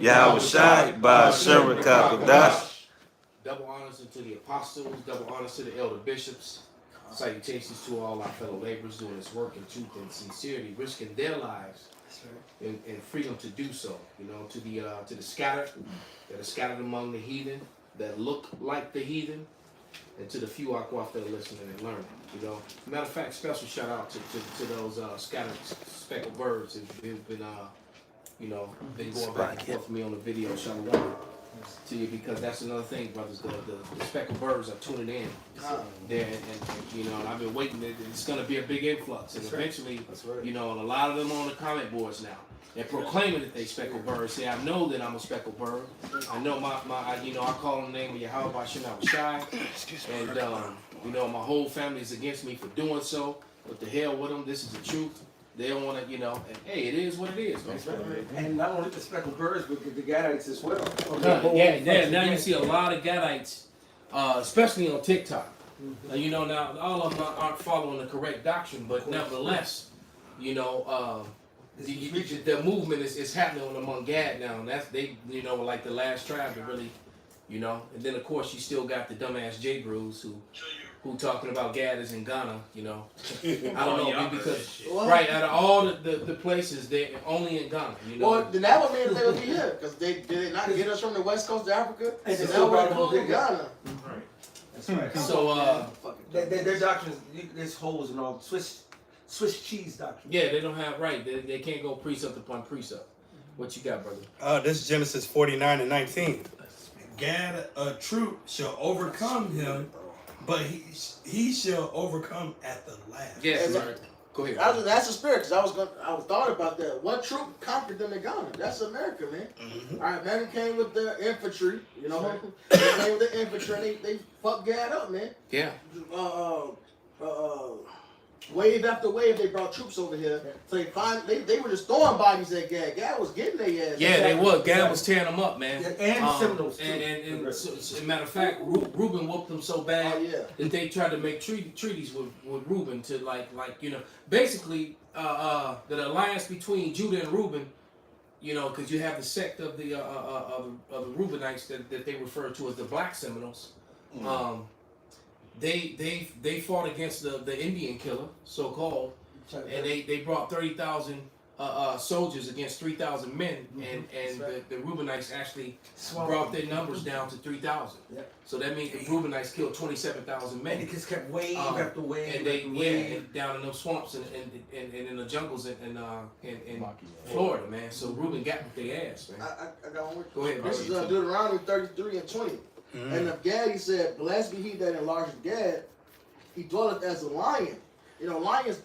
Yahweh Shai, Ba'Ashem Rakakadash. Double honors to the apostles, double honors to the elder bishops. Salutations to all our fellow laborers doing this work in truth and sincerity, risking their lives and freedom to do so. You know, to the scattered that are scattered among the heathen that look like the heathen, and to the few aqua that are listening and learning. You know, matter of fact, special shout out to those scattered speckled birds who've been been going back and forth with me on the video. Shout out to you, because that's another thing, brothers. The speckled birds are tuning in there, and you know, and I've been waiting. It's going to be a big influx, and eventually, you know, and a lot of them on the comment boards now. They're proclaiming that they speckled birds. Say, I know that I'm a speckled bird. I know I call on the name of Yahweh Ba'Ashem Shai, and you know, my whole family is against me for doing so. But the hell with them. This is the truth. They don't want to, you know, and hey, it is what it is, man. And not only the speckled birds, but the Gadites as well. Now you see a lot of Gadites, especially on TikTok. You know, now all of them aren't following the correct doctrine, but nevertheless, you know, the movement is happening among Gad now, and that's they, you know, like the last tribe to really, you know, and then of course you still got the dumbass J Brews who talking about Gad is in Ghana, you know. I don't know, because right out of all the places, they're only in Ghana, you know. Well, then that would mean they would be here, because did they not get us from the west coast of Africa? And so that would include Ghana. Right. That's right. So their doctrine is there's holes in all Swiss cheese doctrine. yeah, they don't have they can't go precept upon precept. What you got, brother? This is Genesis 49:19. Gad, a troop, shall overcome him, but he shall overcome at the last. Yeah, right. Go ahead. That's the spirit, because I was thought about that. What troop conquered them in Ghana? That's America, man. All right, man, came with the infantry, you know. They came with the infantry, and they fucked Gad up, man. Yeah. Wave after wave, they brought troops over here. So they were just throwing bodies at Gad. Gad was getting their ass. Yeah, they was. Gad was tearing them up, man. And Seminoles too. And so, matter of fact, Reuben whooped them so bad that they tried to make treaties with Reuben to like you know, basically the alliance between Judah and Reuben, you know, because you have the sect of the Reubenites that they refer to as the Black Seminoles. They fought against the Indian killer, so called, and they brought 30,000 soldiers against 3,000 men, and the Reubenites actually brought their numbers down to 3,000. Yep. So that means the Reubenites killed 27,000 men. And it just kept wave after wave. And and down in those swamps and in the jungles in Florida, man. So Reuben got with their ass, man. I got one more. Go ahead, This is brother. Deuteronomy 33:20. And of Gad, he said, "Blessed be he that enlargeth Gad. He dwelleth as a lion." You know, lions,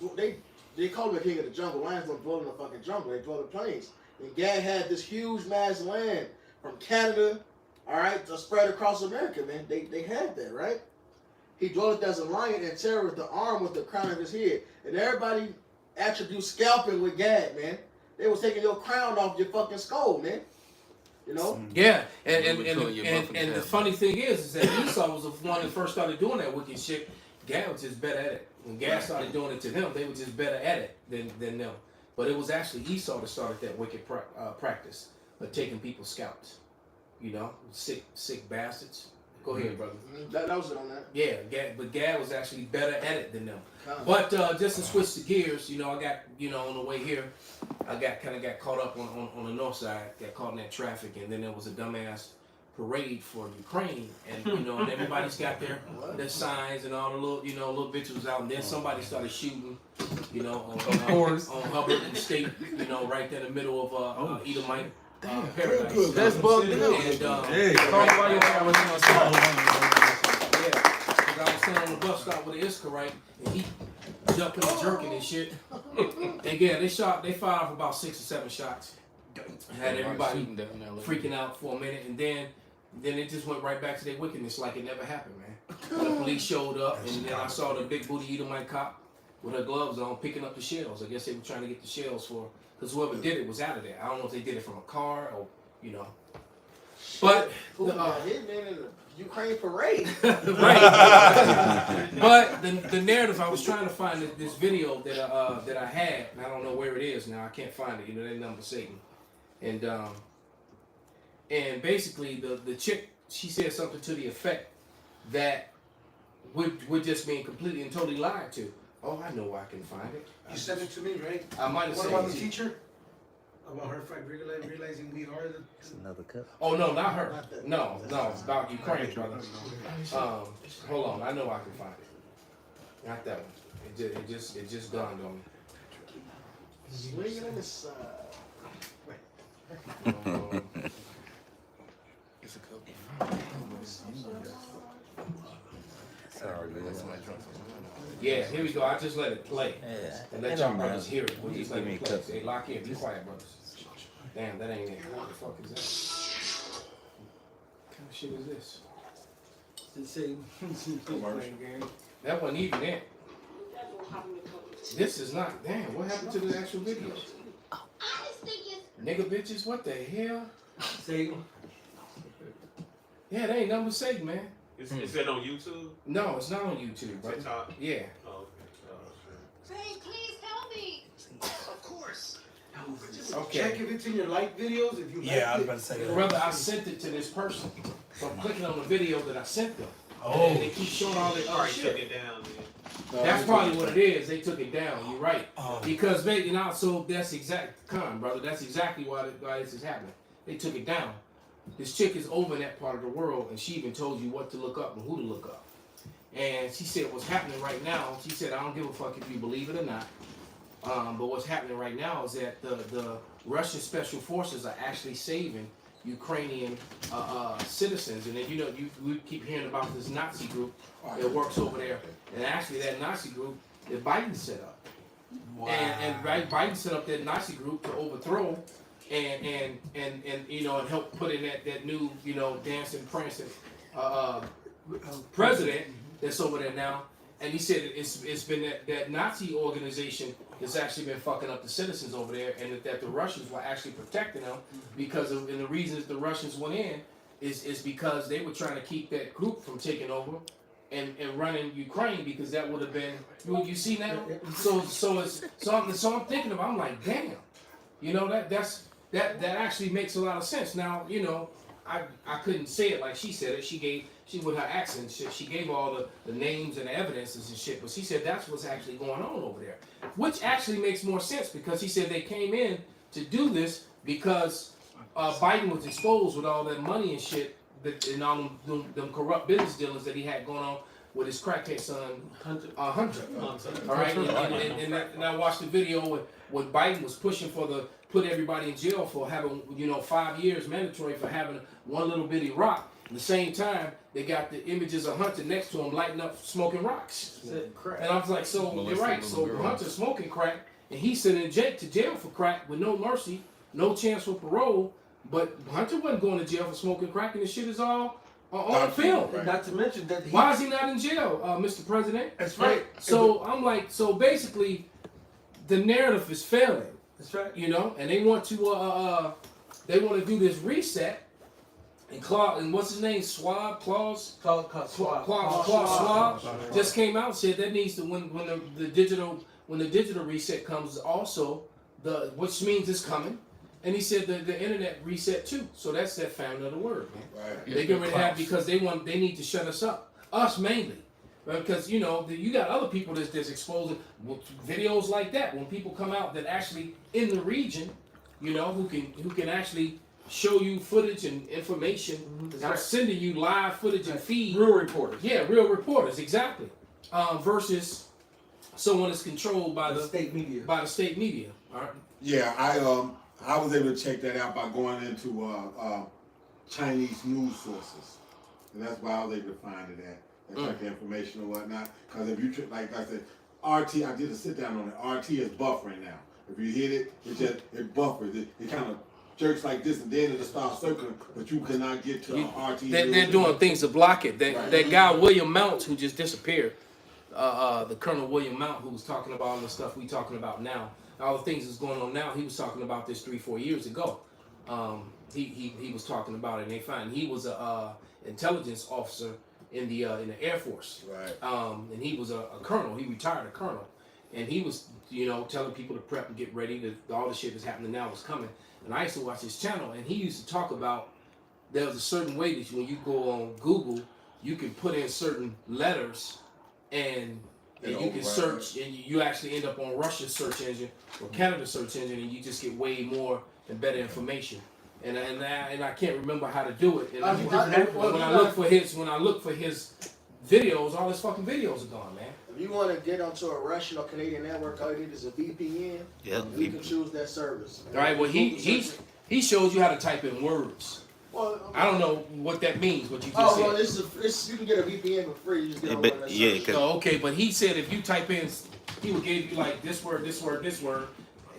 they call him the king of the jungle. Lions don't dwell in the fucking jungle. They dwell in plains. And Gad had this huge mass land from Canada, all right, to spread across America, man. They had that, right? He dwelleth as a lion and terroreth the arm with the crown of his head. And everybody attributes scalping with Gad, man. They was taking your crown off your fucking skull, man. You know? Yeah, and the funny thing is that Esau was the one that first started doing that wicked shit. Gad was just better at it. When Gad started doing it to them, they were just better at it than them. But it was actually Esau that started that wicked practice of taking people's scalps. You know, sick bastards. Go ahead, brother. That was it on that. Yeah, Gad was actually better at it than them. But just to switch the gears, you know, I got, you know, on the way here, I got caught up on the north side, got caught in that traffic, and then there was a dumbass parade for Ukraine, and you know, and everybody's got their signs and all the little bitches out, and then somebody started shooting, you know, on Hubbard and State, you know, right there in the middle of Edomite. Paradise. That's bugged out. And I was sitting on the bus stop with the Iscarite, and he jumping and jerking and shit. And yeah, they fired off about 6 or 7 shots. Had everybody freaking out for a minute, and then it just went right back to their wickedness like it never happened, man. The police showed up, and then I saw the big booty Edomite cop with her gloves on picking up the shells. I guess they were trying to get the shells for, because whoever did it was out of there. I don't know if they did it from a car or, you know. But hitman in the Ukraine parade. Right. But the narrative, I was trying to find this video that I had, and I don't know where it is now. I can't find it. You know, that number Satan. And and basically the chick, she said something to the effect that we're just being completely and totally lied to. Oh, I know where I can find it. You sent it to me, right? I might have What said about it the to you. teacher? About her fact realizing we are the. It's another cup. Oh no, not her. No, it's about Ukraine, brother. Hold on, I know I can find it. Not that one. It just dawned on me. Swinging on the side. It's a couple. Sorry, man. Yeah, here we go. I just let it play. Yeah. And let It y'all don't brothers matter. hear it. We'll You just give let me it a play. cup. Hey, lock in. Be quiet, brothers. Damn, that ain't it. What the fuck is that? What kind of shit is this? Did say. That wasn't even it. This is not. Damn, what happened to the actual video? Nigga bitches, what the hell? Say, Yeah, they ain't nothing to say, man. Is that on YouTube? No, it's not on YouTube, bro. TikTok? Yeah. Oh, okay. Say, please help me. Of course. Okay. Check if it's in your like videos. If you Yeah, I was like about to say that. Brother, I sent it to this person. So I'm clicking on the video that I sent them. Oh, And they keep showing all the All other right, took shit. it down. Then. That's probably what it is. They took it down. You're right. oh. Because they, you know, so that's brother. That's exactly why this is happening. They took it down. This chick is over in that part of the world, and she even told you what to look up and who to look up. And she said what's happening right now. She said I don't give a fuck if you believe it or not. But what's happening right now is that the Russian special forces are actually saving Ukrainian citizens. And then we keep hearing about this Nazi group that works over there. And actually that Nazi group that Biden set up. Wow. And Biden set up that Nazi group to overthrow and and help put in that new dancing prancing president that's over there now. And he said it's been that Nazi organization has actually been fucking up the citizens over there, and that the Russians were actually protecting them because of, and the reasons the Russians went in is because they were trying to keep that group from taking over and running Ukraine, because that would have been you see now. So I'm thinking about, I'm like, damn, that actually makes a lot of sense. Now I couldn't say it like she said it. She with her accent, she gave all the names and the evidences and shit, but she said that's what's actually going on over there, which actually makes more sense, because he said they came in to do this because Biden was exposed with all that money and shit and all them corrupt business dealings that he had going on with his crackhead son Hunter. All right, and I watched the video when Biden was pushing put everybody in jail for having 5 years mandatory for having one little bitty rock. At the same time, they got the images of Hunter next to him lighting up smoking rocks. And I was like, so you're right. So Hunter's smoking crack, and he's sitting in jail for crack with no mercy, no chance for parole. But Hunter wasn't going to jail for smoking crack, and the shit is all on film. not to mention that Why is he not in jail, Mr. President? That's right. So I'm like, so basically, the narrative is failing. That's right. And they want to do this reset. And what's his name? Klaus Schwab just came out and said that needs to when the digital reset comes also which means it's coming. And he said the internet reset too. So that's that found of the word, man. Right. They get ready to have, because they need to shut us up. Us mainly. Right? Because you got other people that's exposing videos like that. When people come out that actually in the region, who can actually show you footage and information. I'm sending you live footage and feed. Real reporters. Yeah, real reporters, exactly. Versus someone that's controlled by the state media. All right. Yeah, I was able to check that out by going into Chinese news sources, and that's why I was able to find it at. That's like the information or whatnot. Because if you like I said, RT, I did a sit down on it. RT is buffering now. If you hit it, it buffers. It kind of jerks like this, and then it'll start circling, but you cannot get to RT. They're doing things to block it. That guy William Mount, who just disappeared, the Colonel William Mount, who was talking about all the stuff we talking about now, all the things that's going on now. He was talking about this 3-4 years ago. He was talking about it, and they find he was a intelligence officer in the Air Force. Right. And he was a colonel. He retired a colonel, and he was telling people to prep and get ready. That all the shit that's happening now was coming. And I used to watch his channel, and he used to talk about there's a certain way that when you go on Google, you can put in certain letters, and you can search, and you actually end up on Russia's search engine or Canada's search engine, and you just get way more and better information. And I can't remember how to do it. And when I look for his videos, all his fucking videos are gone, man. If you want to get onto a Russian or Canadian network, all you need is a VPN. Yeah. You can choose that service. All right. Well, he shows you how to type in words. Well, I don't know what that means. What you just said. Well, you can get a VPN for free. You just get on one of that service. Oh, okay, but he said if you type in, he would give you like this word, this word, this word,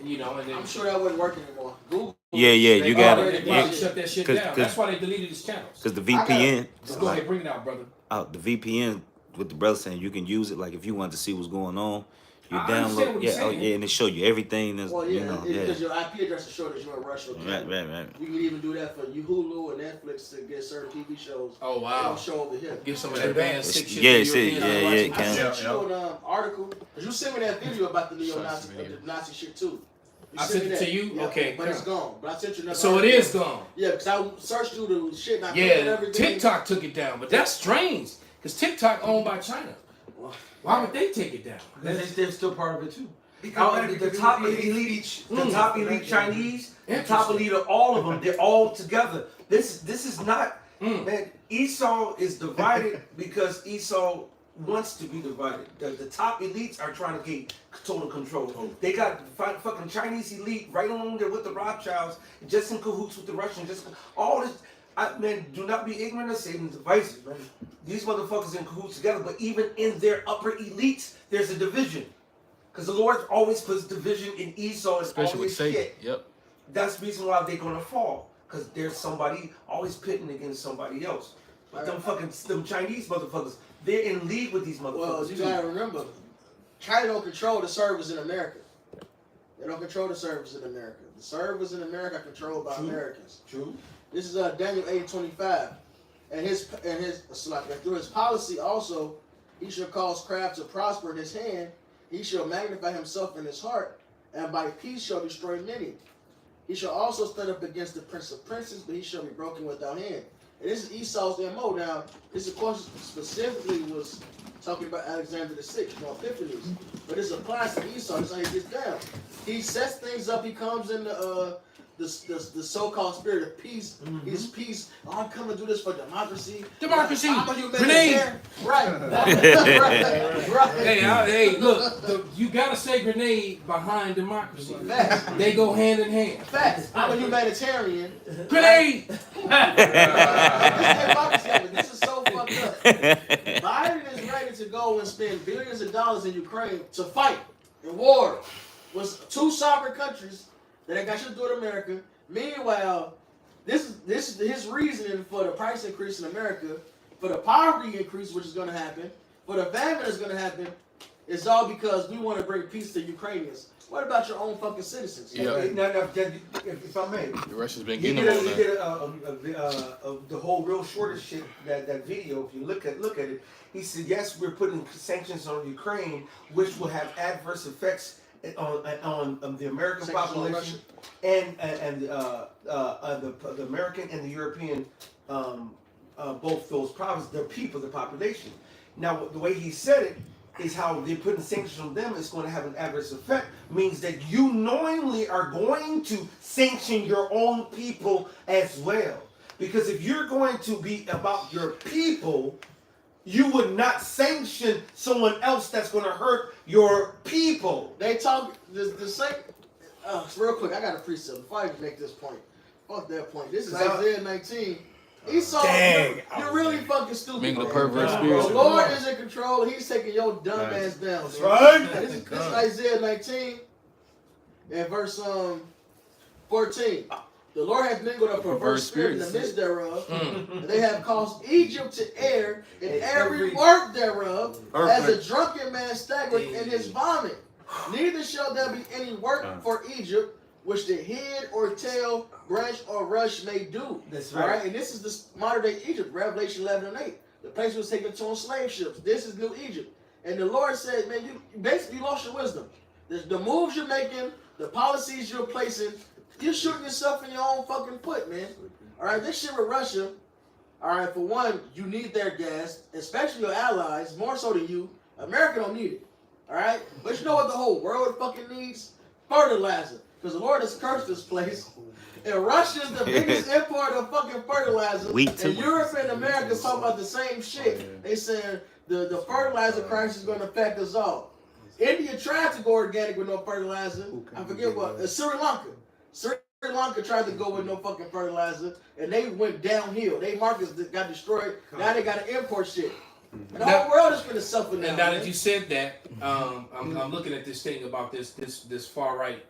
and and then I'm sure that wouldn't work anymore. Google. Yeah, you got it. Probably shut that shit down. That's why they deleted his channels. Because the VPN. Just go ahead, bring it out, brother. The VPN, with the brother saying you can use it, like if you want to see what's going on, you I understand download. what you're saying. And it show you everything. That's, Well, because your IP address will show that you're in Russia. Right. You can even do that for Hulu and Netflix to get certain TV shows. Oh wow. They don't show over here. Give some of that advanced sick shit. It I can. sent you an article because you sent me that video about the neo-Nazi, the Nazi shit too. I sent it to you. Yeah, Okay, but it's gone. But I sent you another. So it article. is gone. Yeah, because I searched through the shit and I found Yeah, everything. TikTok took it down, but that's strange because TikTok owned by China. Why would they take it down? Because they're still part of it too. Because The top elite Chinese, the top elite of all of them, they're all together. This is not, man, Esau is divided because Esau wants to be divided. The top elites are trying to get total control. They got fucking Chinese elite right on there with the Rothschilds, just in cahoots with the Russians, all this. Man, do not be ignorant of Satan's devices, man. These motherfuckers in cahoots together, but even in their upper elites, there's a division. Because the Lord always puts division in Esau, especially with shit. Yep. That's the reason why they're gonna fall. Because there's somebody always pitting against somebody else. But them Chinese motherfuckers, they're in league with these motherfuckers. Well, you gotta remember, China don't control the servers in America. They don't control the servers in America. The servers in America are controlled by Americans. True. This is Daniel 8:25, and through his policy also, he shall cause craft to prosper in his hand. He shall magnify himself in his heart, and by peace shall destroy many. He shall also stand up against the prince of princes, but he shall be broken without hand. And this is Esau's MO. Now, this of course specifically was talking about Alexander the Sixth, Epiphanes, but this applies to Esau. This is how he gets down. He sets things up. He comes in the so-called spirit of peace. His peace. Oh, I'm coming to do this for democracy. Democracy. Grenade. Right. Right. Hey, look, you gotta say grenade behind democracy. Facts. They go hand in hand. Facts. I'm a humanitarian. Grenade. This is so fucked up. Biden is ready to go and spend billions of dollars in Ukraine to fight in war with two sovereign countries that ain't got shit to do with America. Meanwhile, this is his reasoning for the price increase in America, for the poverty increase, which is going to happen, for the famine that's going to happen. It's all because we want to bring peace to Ukrainians. What about your own fucking citizens? Yeah. If I may, The Russians been he getting did, them on he that. did the whole real shortest shit that video. If you look at it, he said, yes, we're putting sanctions on Ukraine, which will have adverse effects on the American population and the American and the European, both those provinces, their people, the population. Now, the way he said it is how they're putting sanctions on them is going to have an adverse effect, means that you knowingly are going to sanction your own people as well. Because if you're going to be about your people, you would not sanction someone else that's going to hurt your people. They talk the same. Real quick, I got a precept before I even make this point. Fuck that point. This is Isaiah 19. Esau, you're really fucking stupid. Mingle man. perverse spirits. The Lord is in control. He's taking your dumb ass down. That's man. right. This is Isaiah 19 and verse 14. The Lord has mingled a perverse spirit in the midst thereof, and they have caused Egypt to err in every work thereof, as a drunken man staggereth in his vomit. Neither shall there be any work for Egypt, which the head or tail, branch or rush may do. That's right. All right, and this is the modern day Egypt, Revelation 11 and 8. The place was taken to on slave ships. This is New Egypt. And the Lord said, man, you basically lost your wisdom. The moves you're making, the policies you're placing, you're shooting yourself in your own fucking foot, man. All right, this shit with Russia. All right, for one, you need their gas, especially your allies, more so than you. America don't need it. All right, but you know what the whole world fucking needs? Fertilizer, because the Lord has cursed this place. And Russia is the biggest importer of fucking fertilizer. Wheat too. And Europe and America talking about the same shit. They said the fertilizer crisis is going to affect us all. India tried to go organic with no fertilizer. I forget what. Sri Lanka. Sri Lanka tried to go with no fucking fertilizer, and they went downhill. Their markets got destroyed. Now they got to import shit. And the whole world is going to suffer now. And now that you said that, I'm looking at this thing about this far right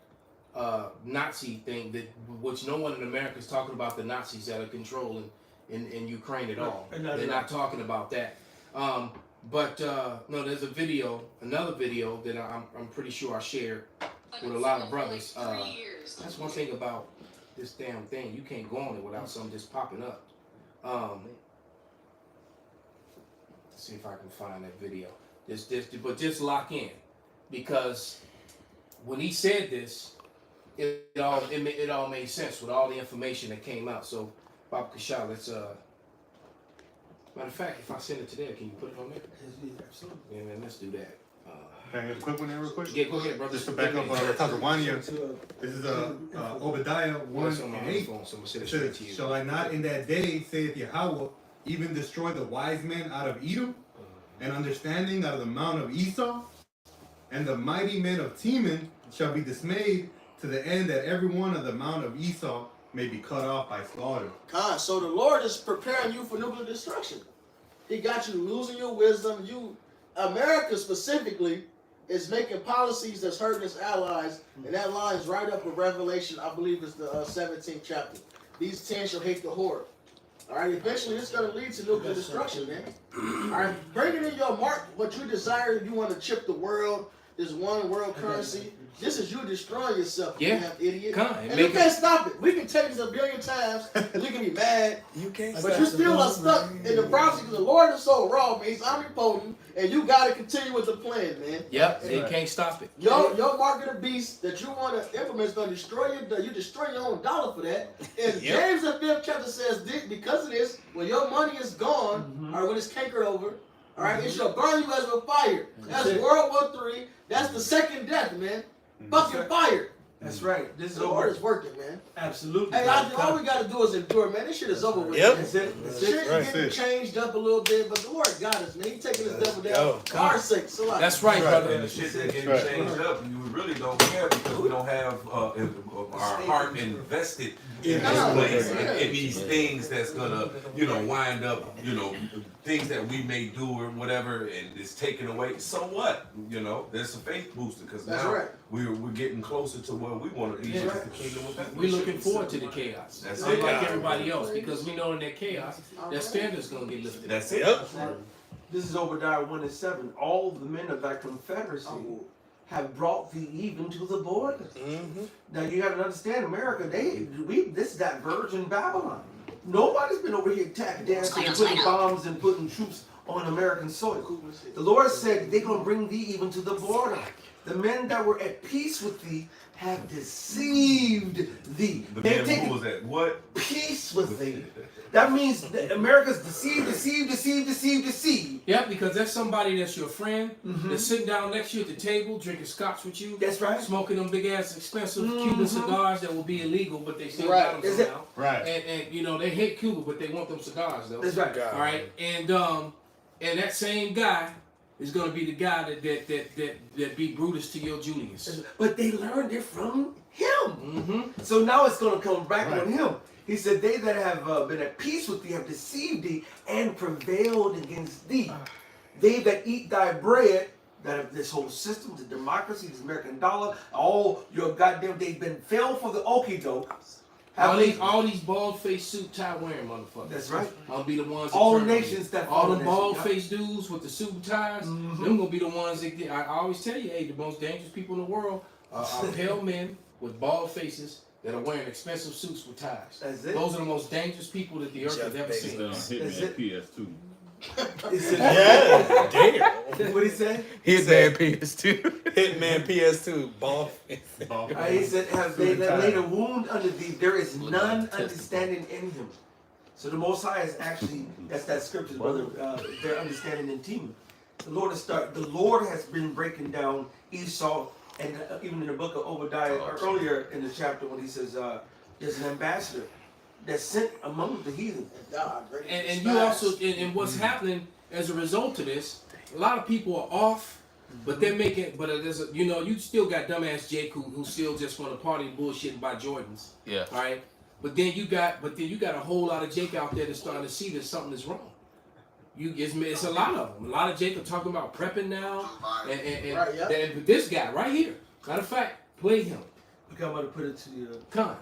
Nazi thing, that which no one in America is talking about the Nazis that are controlling in Ukraine at all. They're not talking about that. But no, there's another video that I'm pretty sure I shared with a lot of brothers. That's one thing about this damn thing. You can't go on it without something just popping up. Let's see if I can find that video. But just lock in, because when he said this, it all made sense with all the information that came out. So, Bob Kasha, let's matter of fact, if I send it to there, can you put it on there? Absolutely. Yeah, man, let's do that. Can I get a quick one there real quick? Yeah, go ahead, brother. Just to back up Tazawania. This is Obadiah 1:8. It says, shall I not in that day, saith Yahweh, even destroy the wise men out of Edom, and understanding out of the mount of Esau? And the mighty men of Teman shall be dismayed, to the end that every one of the mount of Esau may be cut off by slaughter. God, so the Lord is preparing you for nuclear destruction. He got you losing your wisdom. America specifically is making policies that's hurting its allies, and that lines right up with Revelation. I believe it's the 17th chapter. These 10 shall hate the whore. All right, eventually it's going to lead to nuclear destruction, man. All right, bringing in your mark, what you desire, if you want to chip the world, this one world currency. This is you destroying yourself, you damn idiot. And you can't stop it. We can take this a billion times, and you can be mad. You can't. But you still are stuck in the prophecy, because the Lord is so raw, man. He's omnipotent, and you got to continue with the plan, man. Yep, they can't stop it. Your mark of the beast that you want to implement is going to destroy you destroy your own dollar for that. And James the 5th chapter says, because of this, when your money is gone, or when it's cankered over, all right, it shall burn you as with fire. That's World War III. That's the second death, man. Fucking fire. That's right. This is the Lord is working, man. Absolutely. Hey, all we gotta do is endure, man. This shit is over with. Yep. Man. That's it. That's Shit it. getting changed up a little bit, but the Lord got us, man. He taking this devil down for our sake. So That's right, brother. And the shit that getting changed up, you really don't care because we don't have our heart invested in this place, in these things that's gonna, wind up, things that we may do or whatever, and it's taken away. So what? There's a faith booster because now we're getting closer to where we want to be. We're looking forward to the chaos. That's like it. Everybody else, because we know in that chaos, that standard's gonna get lifted. That's it. This is Obadiah 1:7. All the men of that confederacy have brought thee even to the border. Now you got to understand, America. This is that virgin Babylon. Nobody's been over here tap dancing and putting bombs and putting troops on American soil. The Lord said they're gonna bring thee even to the border. The men that were at peace with thee have deceived thee. The men who was at what? Peace with thee. That means that America's deceived. Yep, because that's somebody that's your friend, that's sitting down next to you at the table, drinking scotch with you. That's right. Smoking them big ass expensive Cuban cigars that will be illegal, but they still got them somehow. Right. And they hate Cuba, but they want them cigars though. That's right. All right. And that same guy is gonna be the guy that be Brutus to your Julius. But they learned it from him. So now it's gonna come back on him. He said, they that have been at peace with thee have deceived thee and prevailed against thee. They that eat thy bread, that have this whole system, the democracy, this American dollar, all your goddamn, they've been fell for the okie doke. All these bald-faced suit tie wearing motherfuckers. That's right. I'll be the ones. All nations that all the bald-faced dudes with the suit and ties. Them gonna be the ones that get. I always tell you, hey, the most dangerous people in the world are pale men with bald faces that are wearing expensive suits with ties. That's it. Those are the most dangerous people that the earth has ever seen. Hitman PS2. Yeah, damn. What he say? Hitman PS2. Hitman PS2. Ball. He said, have they that laid a wound under thee? There is none understanding in him. So the Most High is actually, that's that scripture, brother, their understanding intimate. The Lord has been breaking down Esau, and even in the book of Obadiah, earlier in the chapter when he says, there's an ambassador that's sent among the heathen. And you also, and what's happening as a result of this, a lot of people are off, but they're making, but there's a, you know, you still got dumbass Jake who still just want to party and bullshit and buy Jordans. Yeah. All right. But then you got a whole lot of Jake out there that's starting to see that something is wrong. It's a lot of them. A lot of Jake are talking about prepping now, and this guy right here. Matter of fact, play him. Okay, I'm about to put it to you. Con.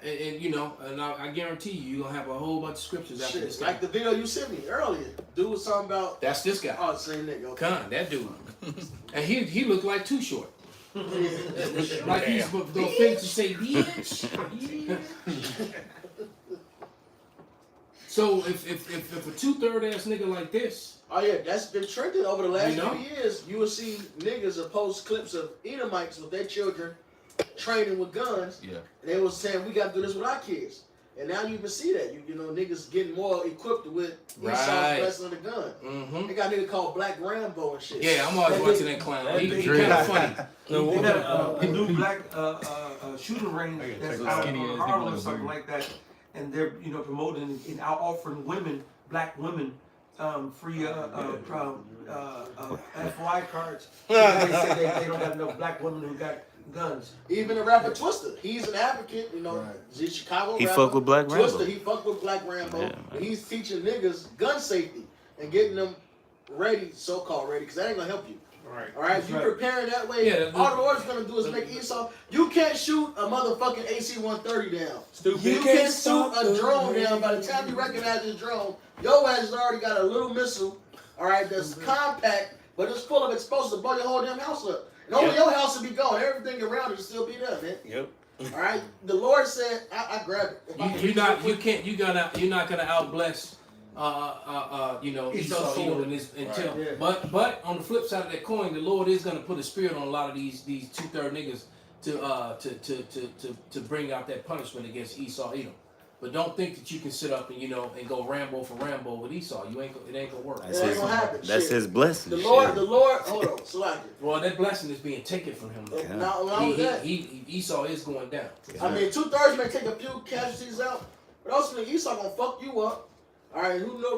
And you know, and I guarantee you're gonna have a whole bunch of scriptures after this guy. Like the video you sent me earlier. Dude was talking about. That's this guy. Oh, same nigga. Okay. Con, that dude. And he looked like Too Short. Like he's gonna finish to say bitch. So if a 2/3 ass nigga like this. Oh yeah, that's been trending over the last few years. You will see niggas post clips of Edomites with their children training with guns. Yeah. And they was saying we gotta do this with our kids. And now you can see that. You know, niggas getting more equipped with Esau's blessing of the gun. Mm-hmm. They got nigga called Black Rambo and shit. Yeah, I'm always watching that clown. He kind of funny. They got a new black shooting range that's out in Harlem or something like that. And they're, promoting and offering women, black women, free FY cards. They say they don't have no black women who got guns. Even the rapper Twister, he's an advocate, he's a Chicago He rapper. fuck with Black Rambo. Twister, he fuck with Black Rambo. Yeah, and he's teaching niggas gun safety and getting them ready, so-called ready, because that ain't gonna help you. All right, you preparing that way. All the Lord's gonna do is make Esau. You can't shoot a motherfucking AC-130 down. Stupid. You can't shoot a drone down. By the time you recognize this drone, your ass has already got a little missile. All right, that's compact, but it's full of explosives to blow your whole damn house up. And only your house will be gone. Everything around it will still be there, man. Yep. All right. The Lord said, I grabbed it. You're not gonna outbless. Esau in this until, but on the flip side of that coin, the Lord is gonna put a spirit on a lot of these 2/3 niggas to bring out that punishment against Esau Edom. But don't think that you can sit up and and go Rambo for Rambo with Esau. It ain't gonna work. That's his blessing. The Lord, hold on, Salaki. Well, that blessing is being taken from him. Esau is going down. I mean, 2/3 may take a few casualties out, but ultimately Esau gonna fuck you up. All right, who the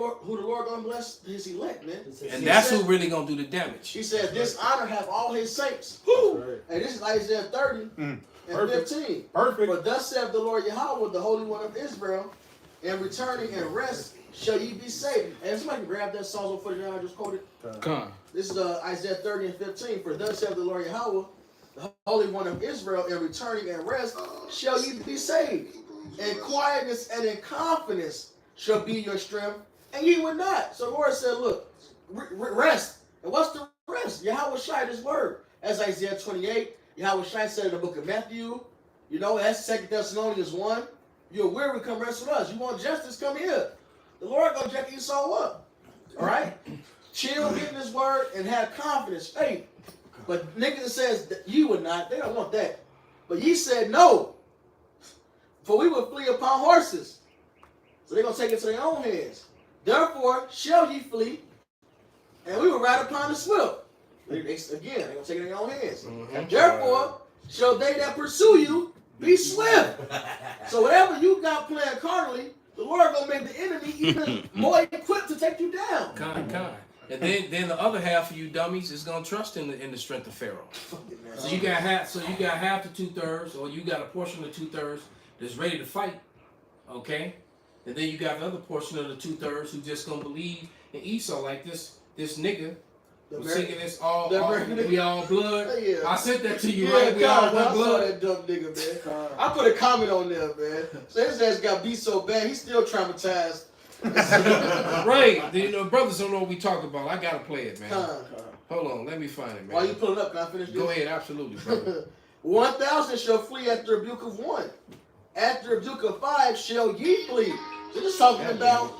Lord gonna bless? His elect, man. And that's who really gonna do the damage. He said, "This honor have all his saints." Right. And this is Isaiah 30 and 15. Perfect. For thus saith the Lord Yahweh, the Holy One of Israel, in returning and rest shall ye be saved. And somebody can grab that Psalm 49 I just quoted. Come. This is Isaiah 30 and 15. For thus saith the Lord Yahweh, the Holy One of Israel, in returning and rest shall ye be saved. In quietness and in confidence shall be your strength, and ye will not. So the Lord said, look, rest. And what's the rest? Yahweh Shai, this word. As Isaiah 28, Yahweh Shai said in the book of Matthew, that's 2 Thessalonians 1. You're weary, come rest with us. You want justice, come here. The Lord gonna jack Esau up. All right? Chill, get in his word, and have confidence, faith. But niggas says that you would not, they don't want that. But ye said no. For we will flee upon horses. So they're going to take it to their own hands. Therefore, shall ye flee, and we will ride upon the swift. Again, they're going to take it in their own hands. And therefore, shall they that pursue you be swift. So whatever you got planned carnally, the Lord going to make the enemy even more equipped to take you down. Kind. And then the other half of you dummies is going to trust in the strength of Pharaoh. So you got half the 2/3, or you got a portion of the 2/3 that's ready to fight. Okay? And then you got the other portion of the 2/3 who just gonna believe in Esau, like this nigga was singing this we all blood. Yeah. I sent that to you, right? We all blood. I saw that dumb nigga, man. I put a comment on there, man. So his ass got beat so bad, he's still traumatized. Right. Brothers don't know what we talking about. I gotta play it, man. Hold on, let me find it, man. While you pull it up, can I finish this? Go ahead, absolutely, brother. 1,000 shall flee at the rebuke of 1. At the rebuke of 5 shall ye flee. So just talking about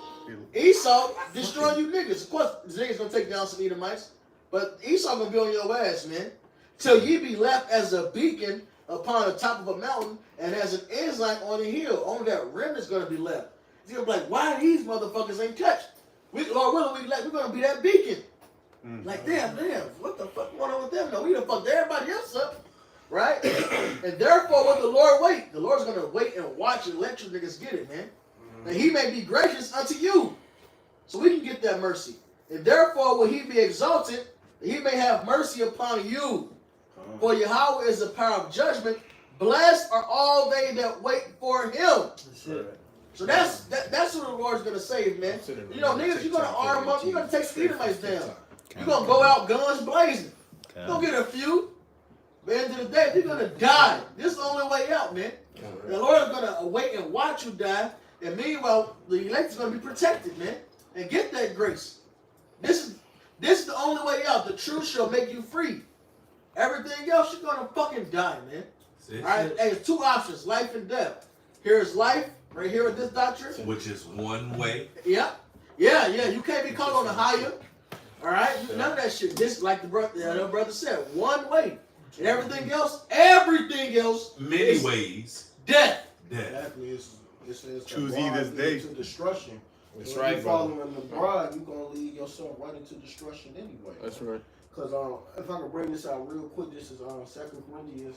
Esau destroying you niggas. Of course, the niggas gonna take down some Edomites, but Esau gonna be on your ass, man. Till ye be left as a beacon upon the top of a mountain and as an ensign on a hill. Only that remnant's gonna be left. He's gonna be like, why these motherfuckers ain't touched? Lord willing, we're gonna be that beacon. Like, damn, what the fuck going on with them? No, we done fucked everybody else up, right? And therefore, when the Lord wait, the Lord's gonna wait and watch and let you niggas get it, man. And he may be gracious unto you, so we can get that mercy. And therefore, will he be exalted, he may have mercy upon you. For Yahweh is the power of judgment. Blessed are all they that wait for him. So that's what the Lord's gonna save, man. You know, niggas, you're gonna arm up, you're gonna take the Edomites down. You're gonna go out guns blazing. You're gonna get a few. But at the end of the day, you're gonna die. This is the only way out, man. The Lord is gonna wait and watch you die. And meanwhile, the elect is gonna be protected, man. And get that grace. This is the only way out. The truth shall make you free. Everything else, you're gonna fucking die, man. Alright, hey, it's two options, life and death. Here's life, right here with this doctrine. Which is one way. Yeah. You can't be called on the higher. Alright? None of that shit. This, like the brother said, one way. And everything else, many ways. Death. Exactly. It says Choose ye this day. to destruction. That's When right, you're following the bride, you're gonna lead yourself right into destruction anyway. That's right. Because if I can bring this out real quick, this is 2 Corinthians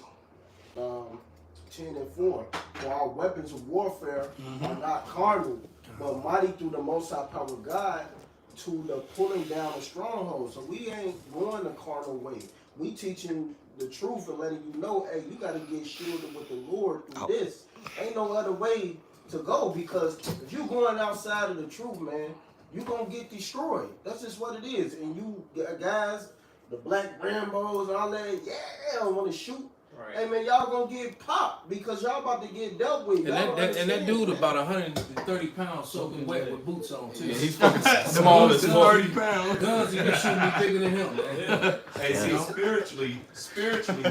10:4. For our weapons of warfare are not carnal, but mighty through the Most High power of God to the pulling down of strongholds. So we ain't going the carnal way. We teaching the truth and letting you know, hey, you got to get shielded with the Lord through this. Ain't no other way to go, because if you're going outside of the truth, man, you're going to get destroyed. That's just what it is. And you guys, the black Rambos and all that, yeah, want to shoot. Right. Hey, man, y'all going to get popped because y'all about to get dealt with. And that dude about 130 pounds soaking wet with boots on, too. Yeah, he's fucking small as 30 pounds. Guns, he be shooting me bigger than him, man. Hey, see, spiritually,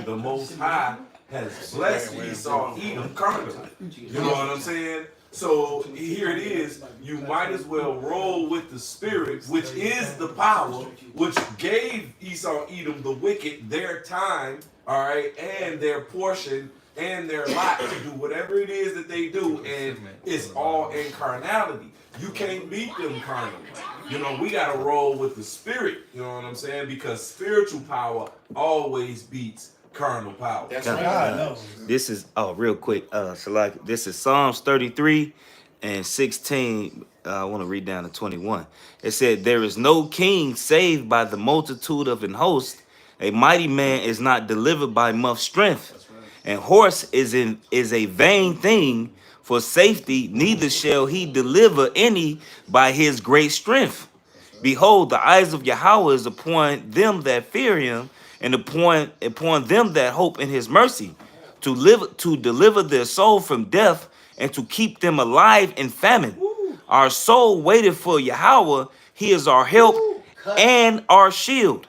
the Most High has blessed Esau and Edom carnally. You know what I'm saying? So here it is. You might as well roll with the spirit, which is the power, which gave Esau and Edom, the wicked, their time, all right, and their portion and their lot to do whatever it is that they do, and it's all in carnality. You can't beat them carnally. You know, we got to roll with the spirit, you know what I'm saying? Because spiritual power always beats carnal power. That's right. This is real quick, Shalak. This is Psalms 33 and 16. I want to read down to 21. It said, "There is no king saved by the multitude of an host. A mighty man is not delivered by much strength. And horse is a vain thing for safety. Neither shall he deliver any by his great strength. Behold, the eyes of Yahweh is upon them that fear him, and upon them that hope in his mercy, to deliver their soul from death, and to keep them alive in famine. Our soul waited for Yahweh. He is our help and our shield.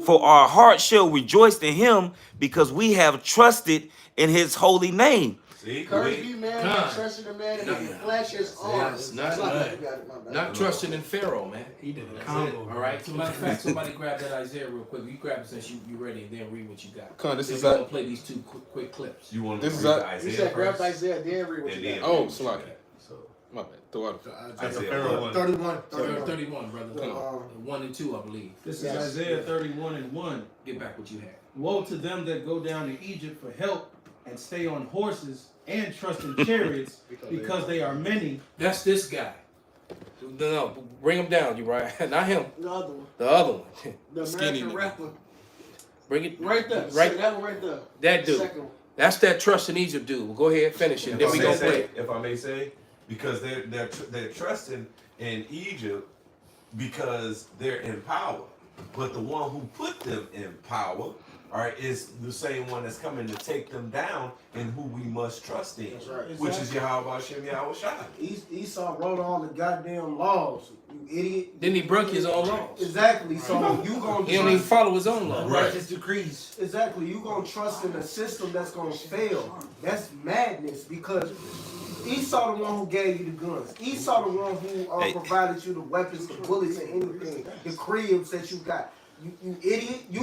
For our heart shall rejoice in him, because we have trusted in his holy name." Courage be man, not trusting the man, and his flesh is arms. Not trusting in Pharaoh, man. He did it. All right. So matter of fact, somebody grab that Isaiah real quick. You grab it since you ready, and then read what you got. Come on, this is gonna play these two quick clips. You want This to is read Isaiah Isaiah You said grab first? Isaiah, then read what you got. Oh, Salaki. My bad. Throw out. Isaiah 31. 31, brother. 1 and 2, I believe. This is Isaiah 31 and 1. Get back what you had. Woe to them that go down to Egypt for help and stay on horses and trust in chariots because they are many. That's this guy. No, bring him down, you right? Not him. The other one. The other one. The Skinny American nigga. rapper. Bring it Right there. Right. That one right there. That dude. Second one. That's that trust in Egypt dude. Well, go ahead, finish it. Then we gonna play it. If I may say, because they're trusting in Egypt because they're in power, but the one who put them in power, all right, is the same one that's coming to take them down, and who we must trust in, right. which is Yahweh Hashem Yahweh Shai. Esau wrote all the goddamn laws, you idiot. Then he broke his own laws. Exactly. So you gonna He don't even follow his own laws. Right. His decrees. Exactly. You gonna trust in a system that's gonna fail. That's madness, because Esau the one who gave you the guns. Esau the one who provided you the weapons, the bullets, and anything, the cribs that you got. You idiot. You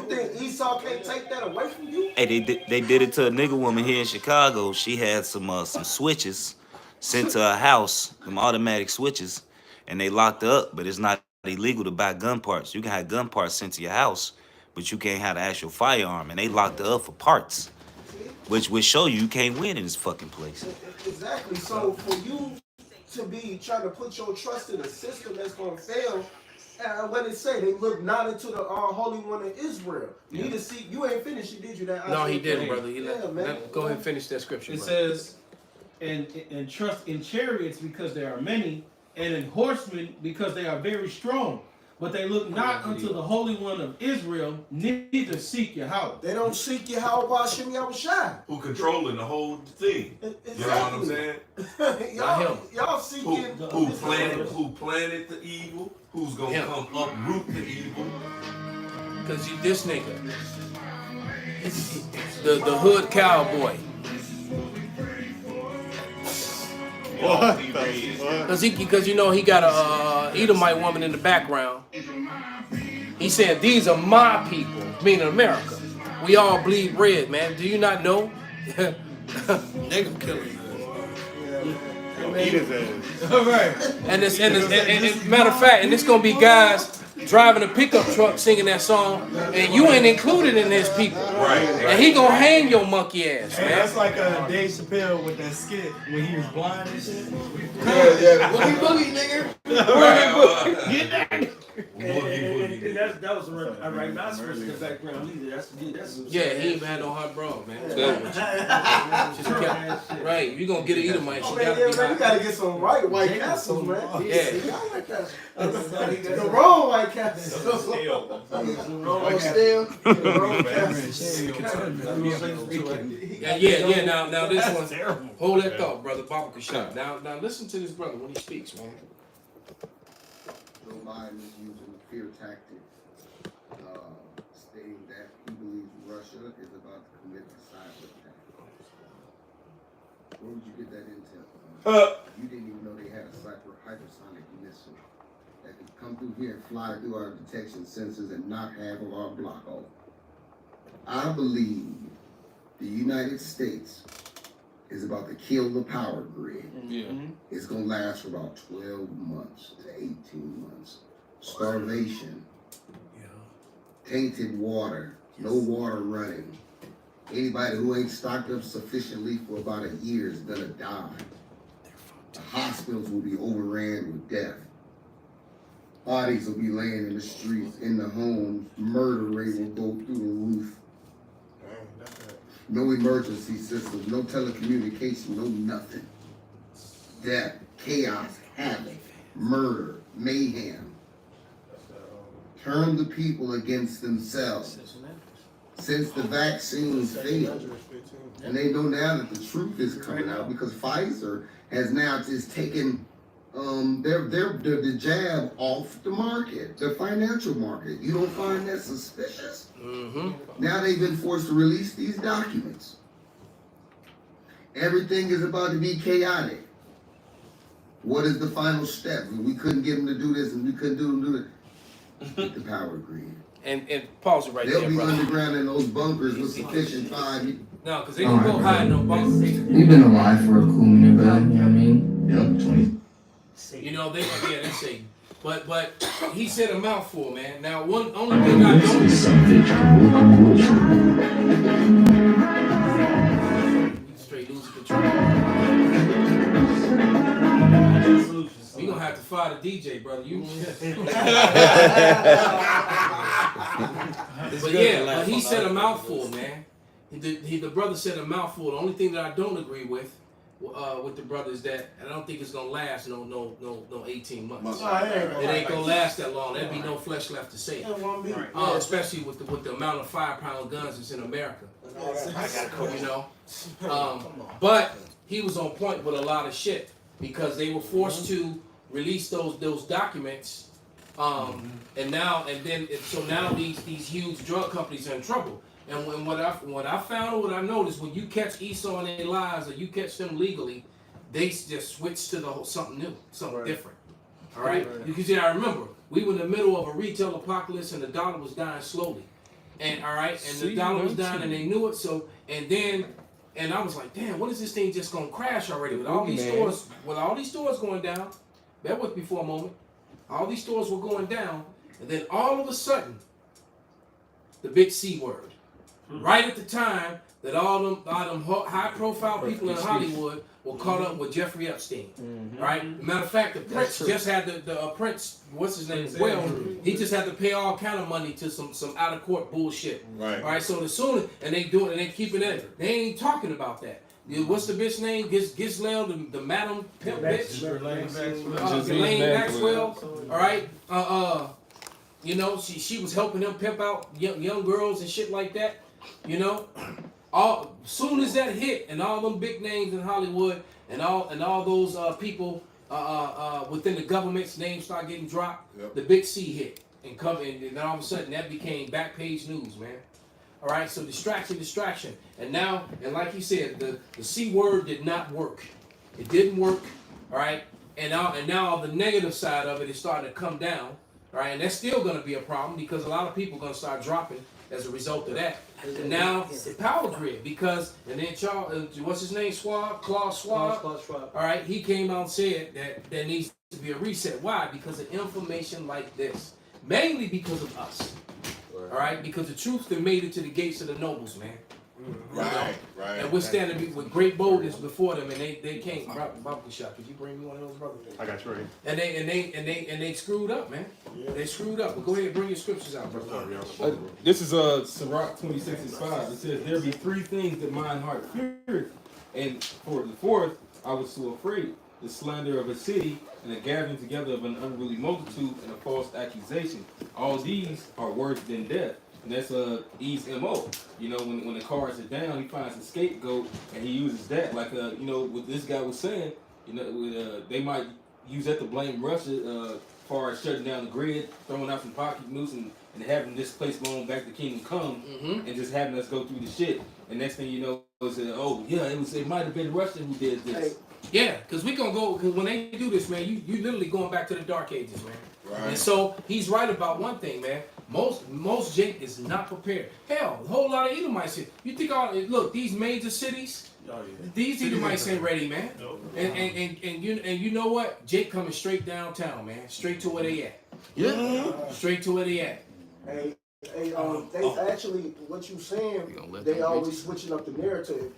think Esau can't take that away from you? Hey, they did it to a nigga woman here in Chicago. She had some switches. sent to a house, them automatic switches, and they locked her up. But it's not illegal to buy gun parts. You can have gun parts sent to your house, but you can't have the actual firearm. And they locked her up for parts, which would show you can't win in this fucking place. Exactly. So for you to be trying to put your trust in a system that's gonna fail. What they say, they look not into the Holy One of Israel. You need to see. You ain't finished, did you? That No, he didn't, brother. Man. Go ahead and finish that scripture. It brother. says, and trust in chariots because there are many, and in horsemen because they are very strong. But they look not unto the Holy One of Israel, neither seek Yahweh. They don't seek Yahweh by Shem Yahushai. Who controlling the whole thing? Exactly. You know what I'm saying? y'all seeking who planted the evil? Who's gonna come uproot the evil? Cause you this nigga, the hood cowboy. Because you know he got a Edomite woman in the background. He said, "These are my people," meaning America. We all bleed red, man. Do you not know? They gonna kill him. Eat his ass. All right. And matter of fact, and it's gonna be guys driving a pickup truck singing that song, and you ain't included in his people. Right. And he gonna hang your monkey ass, Hey, man. that's like Dave Chappelle with that skit when he was blind and shit. Yeah. Boogie boogie, nigga. Get that. And that was a rhinoceros in the background either. That's Yeah, he ain't had no hot bra, man. Right, you gonna get an Edomite. She gotta be Man, we hot. gotta get some white castles, man. Yeah. Y'all like that. The wrong white castles. The wrong Still. Yeah. Now this one. Hold that thought, brother. Baba shot. Now listen to this brother when he speaks, man. Joe Biden is using the fear tactic, stating that he believes Russia is about to commit a cyber attack. Where would you get that intel? You didn't even know they had a hypersonic missile that could come through here and fly through our detection sensors and knock half of our block off. I believe the United States is about to kill the power grid. Yeah. It's gonna last for about 12 months to 18 months. Starvation, tainted water, no water running. Anybody who ain't stocked up sufficiently for about a year is gonna die. The hospitals will be overran with death. Bodies will be laying in the streets, in the homes. Murder rate will go through the roof. No emergency systems, no telecommunication, no nothing. Death, chaos, havoc, murder, mayhem. Turn the people against themselves. Since the vaccines failed, and they know now that the truth is coming out because Pfizer has now just taken the jab off the market, the financial market. You don't find that suspicious? Mm-hmm. Now they've been forced to release these documents. Everything is about to be chaotic. What is the final step? We couldn't get them to do this and we couldn't do this. Get the power grid. And pause it right They'll there, be brother. underground in those bunkers with sufficient time. No, because they don't go hide in no bunkers. We've been alive for a cool minute, but you know what I mean? Yep, 20. You know, they say. But he said a mouthful, man. Now, only thing I don't... Straight losing control. We gonna have to fire the DJ, brother. But he said a mouthful, man. The brother said a mouthful. The only thing that I don't agree with the brother is that I don't think it's gonna last no 18 months. It ain't gonna last that long. There'd be no flesh left to say. Especially with the amount of firepower guns that's in America. You know. But he was on point with a lot of shit because they were forced to release those documents. And now these huge drug companies are in trouble. And what I found, what I noticed, when you catch Esau in their lives or you catch them legally, they just switch to something new, something different. All right? Because I remember we were in the middle of a retail apocalypse and the dollar was dying slowly, and the dollar was dying and they knew it. So and then And I was like, damn, what is this thing just gonna crash already? With all these stores going down, bear with me for a moment. All these stores were going down, and then all of a sudden, the big C word. Right at the time that all them high profile people in Hollywood were caught up with Jeffrey Epstein. Right? Matter of fact, the Prince just had the Prince, what's his name? Well, he just had to pay all kind of money to some out of court bullshit. Right. So the sooner and they do it and they keep it in, they ain't talking about that. What's the bitch name? Ghislaine, the Madam Pimp bitch. Ghislaine Maxwell. All right. You know, she was helping him pimp out young girls and shit like that. You know, soon as that hit, and all them big names in Hollywood, and all those people within the government's names start getting dropped, the big C hit, and then all of a sudden that became back page news, man. All right, so distraction, and like he said, the C word did not work. It didn't work. All right, and now the negative side of it is starting to come down. All right, and that's still going to be a problem because a lot of people are going to start dropping as a result of that. And now the power grid, because and then Charles, what's his name, Klaus Schwab. All right, he came out and said that there needs to be a reset. Why? Because of information like this, mainly because of us. All right, because the truth that made it to the gates of the nobles, man. Right. And we're standing with great boldness before them, and they came. Barbecue shop. Could you bring me one of those, brother? I got you ready. And they screwed up, man. Yeah. They screwed up. But go ahead and bring your scriptures out, brother. This is Sirach 26:5. It says, "There be three things that mine heart feareth, and for the fourth I was so afraid: the slander of a city, and the gathering together of an unruly multitude, and a false accusation. All these are worse than death." And that's E's MO. You know, when the cards are down, he finds a scapegoat and he uses that. Like you know, what this guy was saying, you know, they might use that to blame Russia as far as shutting down the grid, throwing out some pocket moves, and having this place going back to Kingdom Come, and just having us go through the shit. And next thing you know, it might have been Russia who did this. Yeah, because we gonna go. Because when they do this, man, you literally going back to the Dark Ages, man. Right. And so he's right about one thing, man. Most Jake is not prepared. Hell, a whole lot of Edomites here. You think look, these major cities, these Edomites ain't ready, man. And you know what? Jake coming straight downtown, man. Straight to where they at. Yeah. Straight to where they at. Hey, they actually, what you saying, they always switching up the narrative.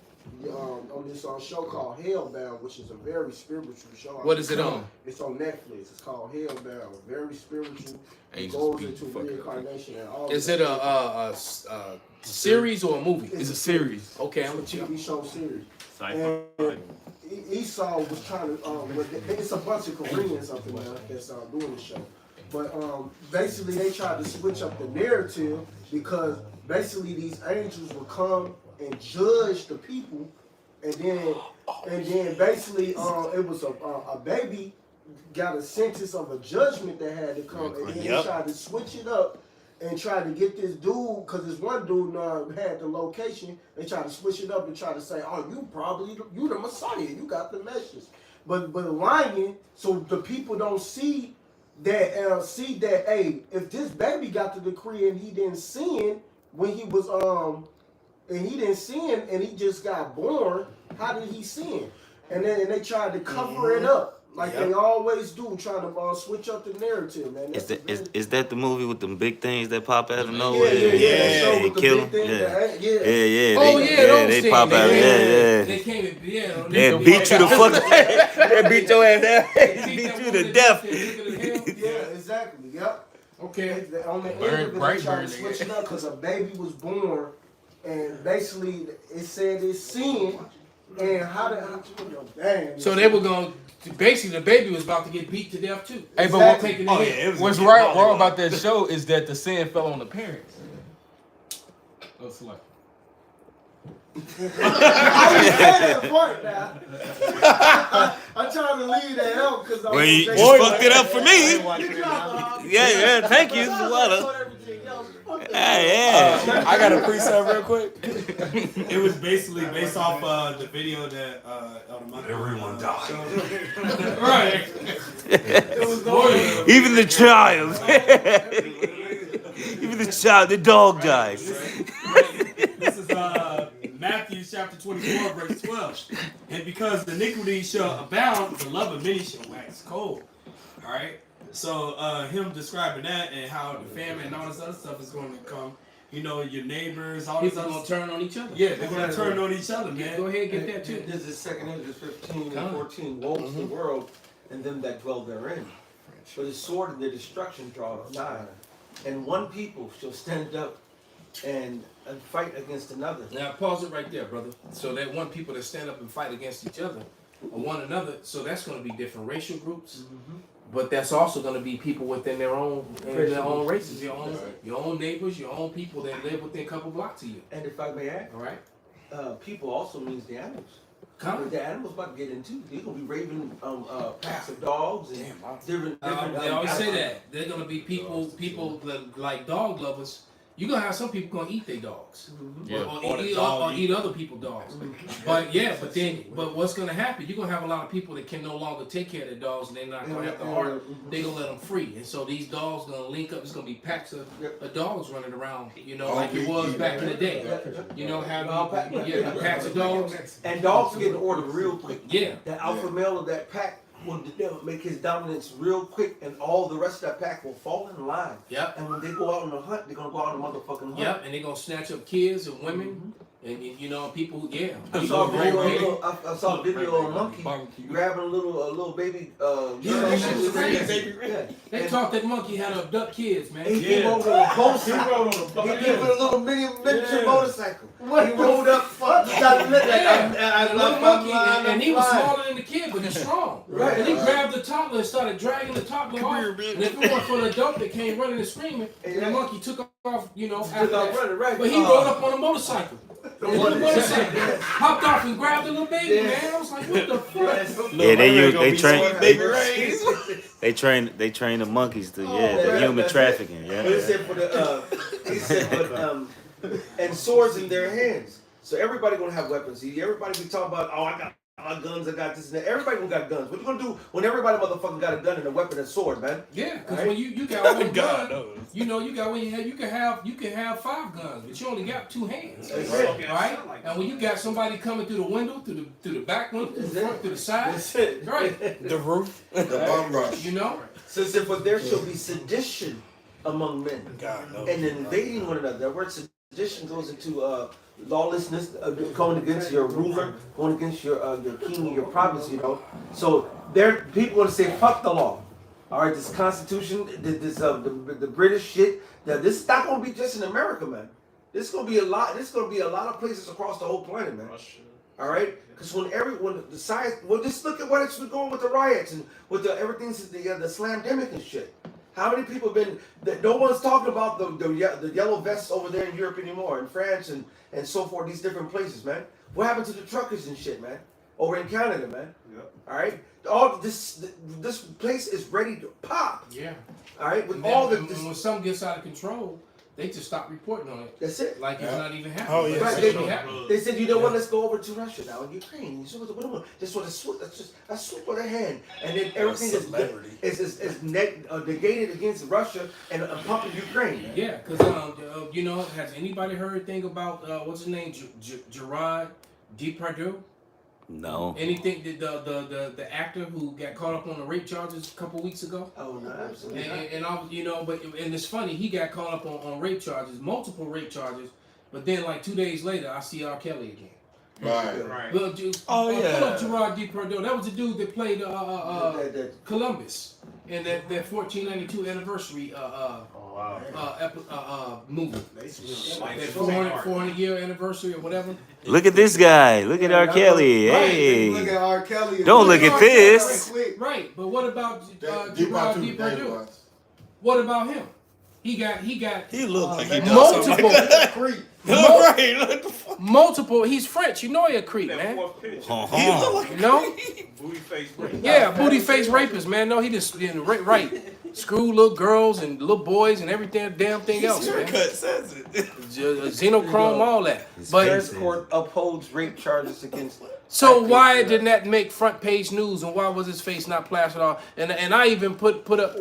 On this show called Hellbound, which is a very spiritual show. What is it on? It's on Netflix. It's called Hellbound. Very spiritual. It goes into reincarnation and all. Is it a series or a movie? It's a series. Okay, I'm a TV show series. And Esau was trying to. It's a bunch of Koreans up in there that's doing the show. But basically, they tried to switch up the narrative because basically these angels would come and judge the people, and then basically it was a baby got a sentence of a judgment that had to come, and then they tried to switch it up and try to get this dude, because this one dude had the location. They tried to switch it up and try to say, "Oh, you the Messiah, you got the message," but lying, so the people don't see that. Hey, if this baby got the decree and he didn't sin when he was and he didn't sin, and he just got born, how did he sin? And then they tried to cover it up, like they always do, trying to switch up the narrative, man. Is that the movie with them big things that pop out of nowhere? Yeah. They kill them. They pop out. They came and they beat you the fuck. They beat your ass out. Beat you to death. Yeah, exactly. Yep. Okay. On the end of it, they tried to switch it up because a baby was born. And basically, it said it's sin, and so they were going. Basically, the baby was about to get beat to death too. Hey, but what's wrong about that show is that the sin fell on the parents. That's like. I'm trying to leave that out because you fucked it up for me. Yeah, thank you. I got a precept real quick. It was basically based off the video that everyone died. Right. It was even the child. Even the child, the dog dies. This is Matthew chapter 24, verse 12. And because the iniquity shall abound, the love of many shall wax cold. All right. So him describing that and how the famine and all this other stuff is going to come. You know, your neighbors, all People this gonna turn on each other. Yeah, they're gonna turn on each other, man. Go ahead and get that too. This is 2 Ezra 15 and 14. Woe is the world and them that dwell therein. For the sword and the destruction draweth nigh. And one people shall stand up and fight against another. Now pause it right there, brother. So that one people that stand up and fight against each other or one another. So that's going to be different racial groups, but that's also going to be people within their own races, your own neighbors, your own people that live within a couple blocks of you. And if I may add, all right, people also means the animals. Come. The animals about to get into. They're gonna be raiding packs of dogs and different. They always say that they're going to be people that, like dog lovers. You're gonna have some people gonna eat their dogs, or eat other people's dogs. But what's gonna happen? You're gonna have a lot of people that can no longer take care of their dogs, and they're not gonna have the heart. They're gonna let them free, and so these dogs gonna link up. It's gonna be packs of dogs running around, like it was back in the day. Packs of dogs. And dogs are getting ordered real quick. Yeah, that alpha male of that pack will make his dominance real quick, and all the rest of that pack will fall in line. Yep. And when they go out on the hunt, they're gonna go out on a motherfucking hunt. Yep. And they're gonna snatch up kids and women, and people. Yeah. I saw a video of a monkey grabbing a little baby. They thought that monkey had to abduct kids, man. He came over on a boat. He rode on a boat. He came with a little miniature motorcycle. He rode up. And he was smaller than the kid, but he's strong. Right. And he grabbed the toddler and started dragging the toddler off. And if it weren't for the adult that came running and screaming, and the monkey took off, after that. But he rode up on a motorcycle. Hopped off and grabbed the little baby, man. I was like, what the fuck? Yeah, they train the monkeys to the human trafficking. Yeah. But he said, and swords in their hands. So everybody gonna have weapons. Everybody be talking about, I got guns, I got this and that. Everybody gonna got guns. What you gonna do when everybody motherfucking got a gun and a weapon and sword, man? Yeah, because when you got one gun, you can have 5 guns, but you only got 2 hands, right? And when you got somebody coming through the window, through the back window, through the front, through the side, right? The roof, the bum rush. So it said, but there shall be sedition among men, and invading one another. That word sedition goes into lawlessness, going against your ruler, going against your king, your province. So people want to say fuck the law. All right, this Constitution, the British shit. That this is not going to be just in America, man. This is going to be a lot. This is going to be a lot of places across the whole planet, man. All right, because when the science, just look at what it's been going with the riots and with everything since the slamdemic and shit. How many people have been? No one's talking about the yellow vests over there in Europe anymore, in France and so forth. These different places, man. What happened to the truckers and shit, man? Over in Canada, man. Yep. All right. All this place is ready to pop. Yeah. All right. With when something gets out of control, they just stop reporting on it. That's it. Like it's not even happening. Oh yeah. Right. They said, you know what? Let's go over to Russia now and Ukraine. Just want to swoop. That's just a swoop of the hand, and then everything is negated against Russia and pumping Ukraine. Yeah, because has anybody heard anything about what's his name, Gerard Depardieu? No. Anything? The actor who got caught up on the rape charges a couple weeks ago. Oh no, absolutely. And it's funny, he got caught up on rape charges, multiple rape charges, but then like 2 days later, I see R. Kelly again. Right. Pull up Gerard Depardieu. That was the dude that played Columbus in that 1492 anniversary movie. That 400-year anniversary or whatever. Look at this guy. Look at R. Kelly. Hey. Look at R. Kelly. Don't look at this. Right, but what about Gerard Depardieu? What about him? He looked like he does something like that. Multiple. He's French. You know he a creep, man. Booty face rapist. Yeah, booty face rapist, man. No, he just right. Screw little girls and little boys and everything, damn thing else, man. Says it. Xenochrome, all that. But court upholds rape charges against. So why didn't that make front page news, and why was his face not plastered off? And I even put up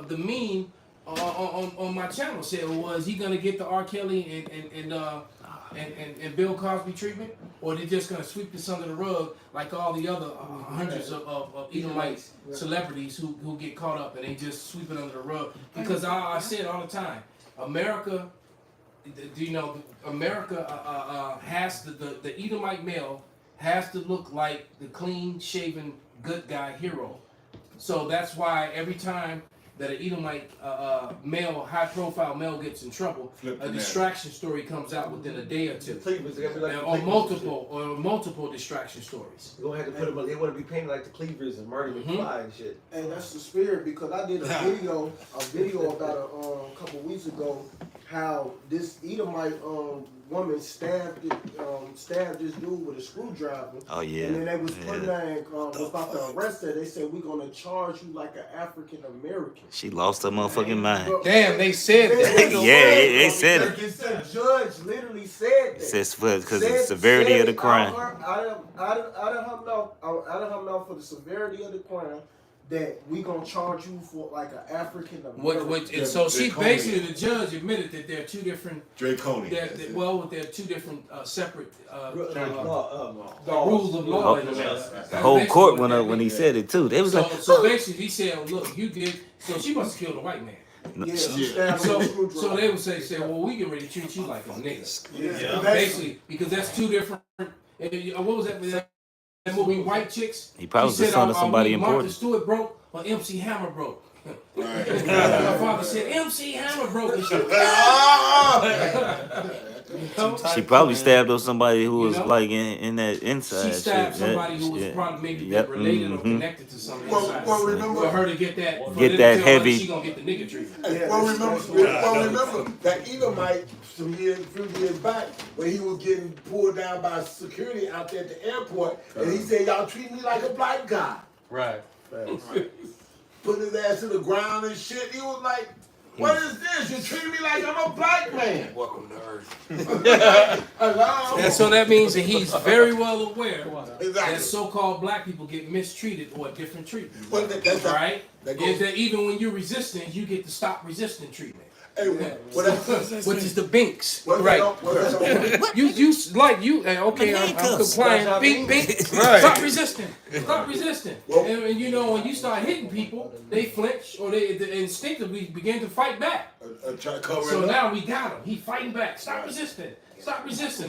the meme on my channel. Said, was he gonna get the R. Kelly and and Bill Cosby treatment, or they're just gonna sweep this under the rug like all the other hundreds of Edomite celebrities who get caught up and they just sweep it under the rug? Because I say it all the time, America, America has the Edomite male has to look like the clean-shaven good guy hero. So that's why every time that an Edomite male, high-profile male gets in trouble, a distraction story comes out within a day or two, or multiple distraction stories. You're gonna have to put them. They want to be painted like the Cleavers and Marty McFly and shit. And that's the spirit, because I did a video about a couple weeks ago, how this Edomite woman stabbed this dude with a screwdriver. Oh yeah. And then they was putting her was about to arrest her. They said, we're gonna charge you like an African American. She lost her motherfucking mind. Damn, they said that. Yeah, they said it. The judge literally said that. Says because of the severity of the crime. Out of her mouth for the severity of the crime, that we gonna charge you for like an African American. So she basically, the judge admitted that there are two different draconian. There are two different separate rules of law. The whole court went up when he said it too. They was like, so basically he said, look, you did. So she must have killed a white man. Yeah. So they would say, well, we get ready to treat you like a nigga. Yeah. Basically, because that's two different. What was that movie, White Chicks? He probably was the son of somebody important. Martha Stewart broke or MC Hammer broke. My father said MC Hammer broke. She probably stabbed up somebody who was like in that inside. She stabbed somebody who was probably maybe related or connected to somebody. Well, remember for her to get that heavy. She gonna get the nigga treatment. Remember that Edomite few years back when he was getting pulled down by security out there at the airport, and he said, "Y'all treat me like a black guy." Right. Put his ass to the ground and shit. He was like, "What is this? You're treating me like I'm a black man." Welcome to Earth. Hello. And so that means that he's very well aware that so-called black people get mistreated or different treatment. Well, that's right? Is that even when you're resisting, you get the stop resisting treatment. Hey, which is the binks, right? You okay? I'm complying. Bink. Right. Stop resisting. And you know, when you start hitting people, they flinch or they instinctively begin to fight back. So now we got him. He fighting back. Stop resisting,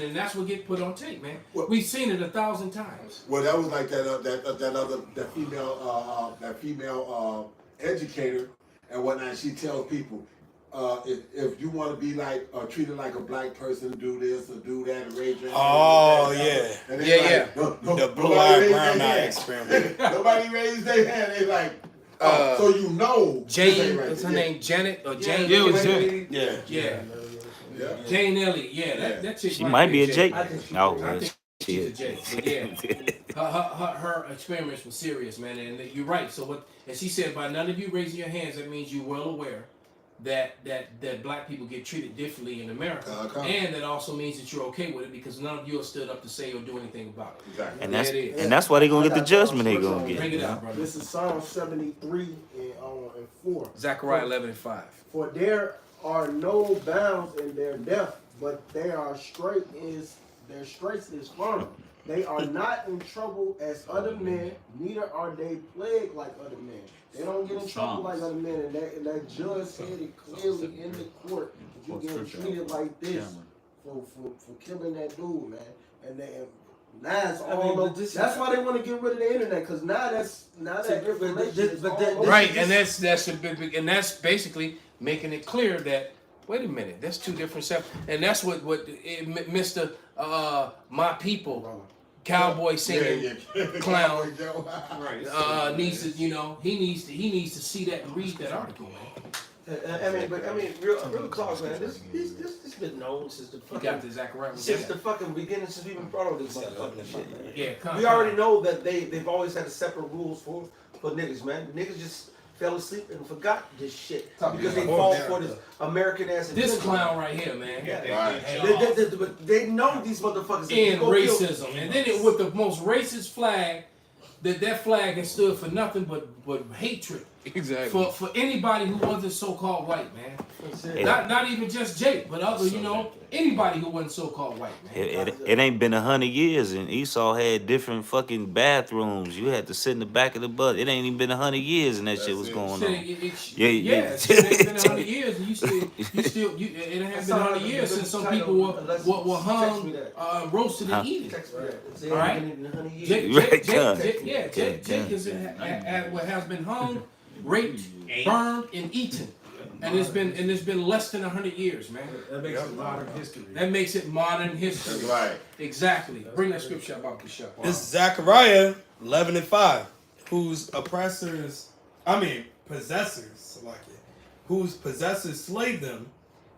and that's what get put on tape, man. We've seen it 1,000 times. Well, that was like that female educator and whatnot. She tells people, if you want to be like treated like a black person, do this or do that, and raise your hand. Oh yeah, and the blue-eyed brown eye experiment. Nobody raised their hand. They like, so you know. Jane, what's her name? Janet or Jane? Yeah, it was Jane. Yeah. Jane Elliott. Yeah, that chick. She might be a Jake. I think she's a Jake. But yeah, her experiments were serious, man. And you're right. So what? And she said, by none of you raising your hands, that means you're well aware that black people get treated differently in America, and that also means that you're okay with it because none of you have stood up to say or do anything about it. Exactly. And that's why they're gonna get the judgment they gonna get. Bring it out, brother. This is Psalm 73 and 4. Zechariah 11:5. For there are no bounds in their depth, but their straits is firm. They are not in trouble as other men, neither are they plagued like other men. They don't get in trouble like other men, and that judge said it clearly in the court that you get treated like this for killing that dude, man. And now it's all over. That's why they want to get rid of the internet, because now that information is all over. Right, and that's a big, and that's basically making it clear that wait a minute, that's two different stuff, and that's what Mr. My People. Cowboy singing clown needs to, he needs to see that and read that article, man. Real close, man. This been known since the fucking beginning, since we even brought all this fucking shit, man. Yeah, we already know that they've always had a separate rules for niggas, man. Niggas just fell asleep and forgot this shit because they fall for this American ass. This clown right here, man. They know these motherfuckers in racism, and then with the most racist flag, that flag has stood for nothing but hatred Exactly. For anybody who wasn't so-called white, man. Yeah. Not even just Jake, but other, anybody who wasn't so-called white, man. It ain't been 100 years, and Esau had different fucking bathrooms. You had to sit in the back of the bus. It ain't even been 100 years, and that shit was going on. It ain't been 100 years, and it has been 100 years since some people were hung, roasted, and eaten. All right? Jake has been hung, raped, burned, and eaten. And it's been less than 100 years, man. That makes it modern history. That makes it modern history. That's right. Exactly. Bring that scripture about the shop. It's Zechariah 11:5, whose possessors, whose possessors slay them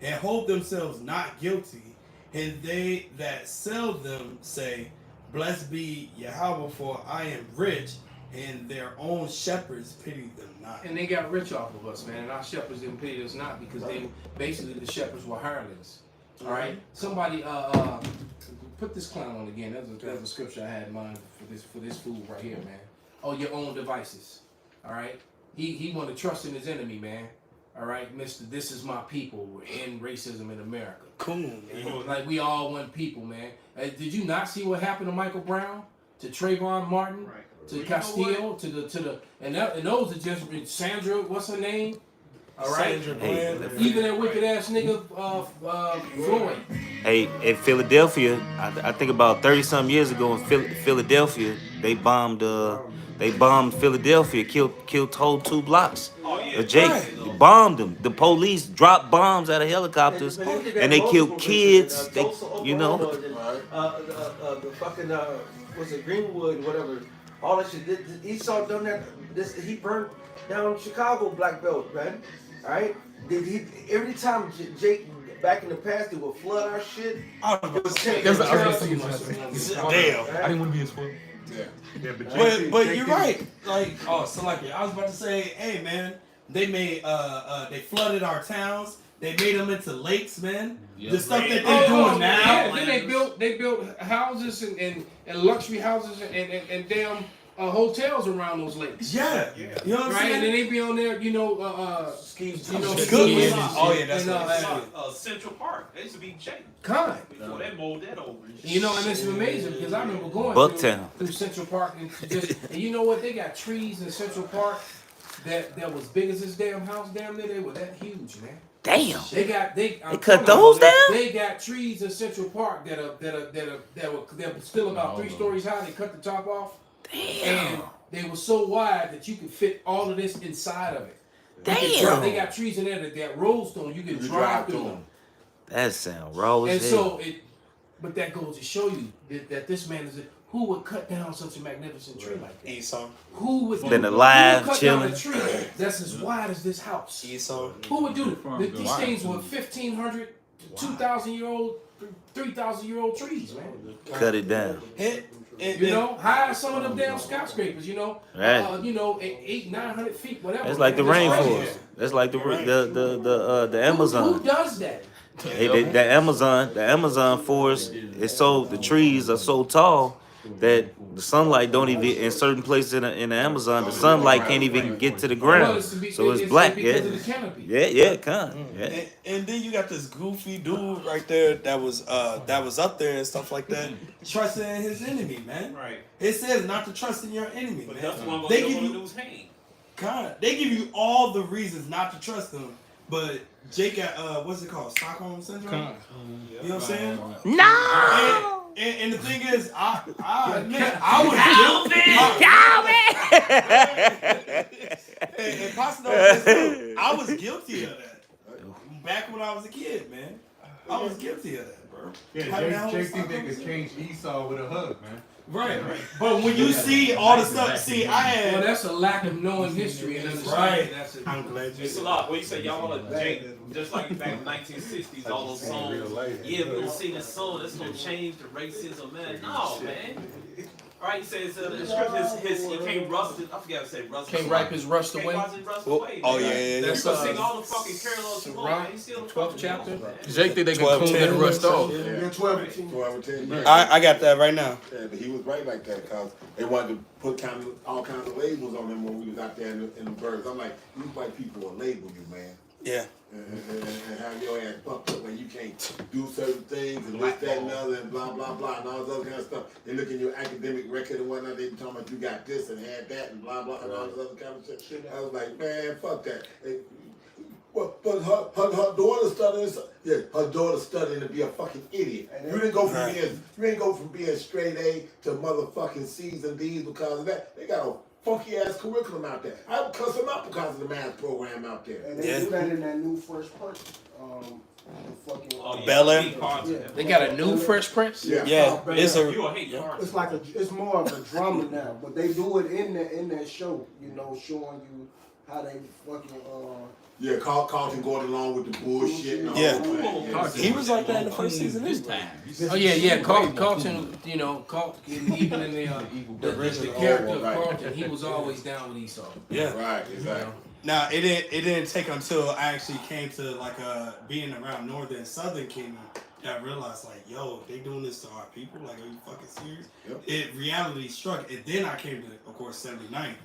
and hold themselves not guilty, and they that sell them say, "Blessed be Yahweh, for I am rich," and their own shepherds pity them not. And they got rich off of us, man. And our shepherds didn't pity us not because the shepherds were hirelings. All right. Somebody put this clown on again. That's a scripture I had in mind for this fool right here, man. Oh, your own devices. All right. He want to trust in his enemy, man. All right, Mister. This is my people. We're in racism in America. Cool. Man. Like we all one people, man. Did you not see what happened to Michael Brown, to Trayvon Martin? Right. To Castillo, to the and those are just Sandra. What's her name? All right. Even that wicked ass nigga, Floyd. Hey, in Philadelphia, I think about 30-something years ago in Philadelphia, they bombed Philadelphia, killed whole 2 blocks. Oh, yeah. Jake bombed them. The police dropped bombs out of helicopters, and they killed kids. The fucking was it Greenwood, whatever. All that shit. Esau done that. He burned down Chicago black belt, man. All right. Every time Jake back in the past, they would flood our shit. Damn. I didn't want to be his fool. Yeah, but you're right. I was about to say, hey man, they flooded our towns. They made them into lakes, man. Yep. The stuff that they're doing now. Then they built houses and luxury houses and damn hotels around those lakes. Yeah. You know what I'm saying? And then they be on there, skiing. Oh yeah, that's Central Park. They used to be Jake. Before they molded that over. And it's amazing because I remember going through Central Park and and you know what? They got trees in Central Park that was big as this damn house down there. They were that huge, man. Damn. They cut those down? They got trees in Central Park that were still about 3 stories high. They cut the top off. Damn. And they were so wide that you could fit all of this inside of it. Damn. They got trees in there that got roadstone. You can drive through them. That sound raw as And hell. so but that goes to show you that this man who would cut down such a magnificent tree like that? Esau. Who would been alive, cut chilling. down a tree that's as wide as this house? Esau. Who would do it? These things were 1,500, 2,000-year-old, 3,000-year-old trees, man. Cut it down. High as some of them damn skyscrapers, Right. 800-900 feet, whatever. That's like the rainforest. That's like the Amazon. Who does that? The Amazon forest is the trees are so tall that the sunlight don't even in certain places in the Amazon the sunlight can't even get to the ground. So it's black, because of the canopy. Yeah. And then you got this goofy dude right there that was up there and stuff like that, trusting in his enemy, man. Right. It says not to trust in your enemy, But man. that's one They give you all the reasons not to trust them, but Jake got what's it called? Stockholm syndrome. You know what I'm saying? No. And the thing is, I admit I was guilty of that. Back when I was a kid, man, I was guilty of that, bro. Yeah, Jake think they could change Esau with a hug, man. Right. But when you see all the stuff, Well, that's a lack of knowing history and understanding. Right. I'm glad you. It's a lot. What you say, y'all want to Jake, just like back in the 1960s, all those songs. Yeah, we'll sing a song that's gonna change the racism, man. No, man. Right, he says the scripture, he can't rust it. I forgot to say rust. Can't ripe his rust away. Oh yeah. That's sing all the fucking careless Sirach, He's still 12th chapter. Jake think they can clean that rust off. Yeah, 12 and 10. I got that right now. Yeah, but he was right like that because they wanted to put all kinds of labels on them when we was out there in the birds. I'm like, these white people will label you, man. Yeah. And have your ass fucked up when you can't do certain things and this, that, and other, and blah, blah, blah, and all this other kind of stuff. They look in your academic record and whatnot, they be talking about you got this and had that and blah, blah, and all this other kind of shit. I was like, man, fuck that. But her daughter studying, her daughter studying to be a fucking idiot. You didn't go from being straight A to motherfucking C's and D's because of that. They got a funky ass curriculum out there. I would cuss them out because of the math program out there. And they do that in that new Fresh Prince. Bel Air. They got a new Fresh Prince. Yeah. It's like it's more of a drama now, but they do it in that show. You know, showing you how they fucking. Yeah, Carlton going along with the bullshit. And all that. He was like that in the first season this time. Oh yeah. Carlton, you know, even in the character of Carlton, he was always down with Esau. Yeah. Right. Exactly. Now it didn't take until I actually came to like being around Northern and Southern Kingdom that I realized like, yo, they doing this to our people. Like, are you fucking serious? Yep. Reality struck, and then I came to, of course, 79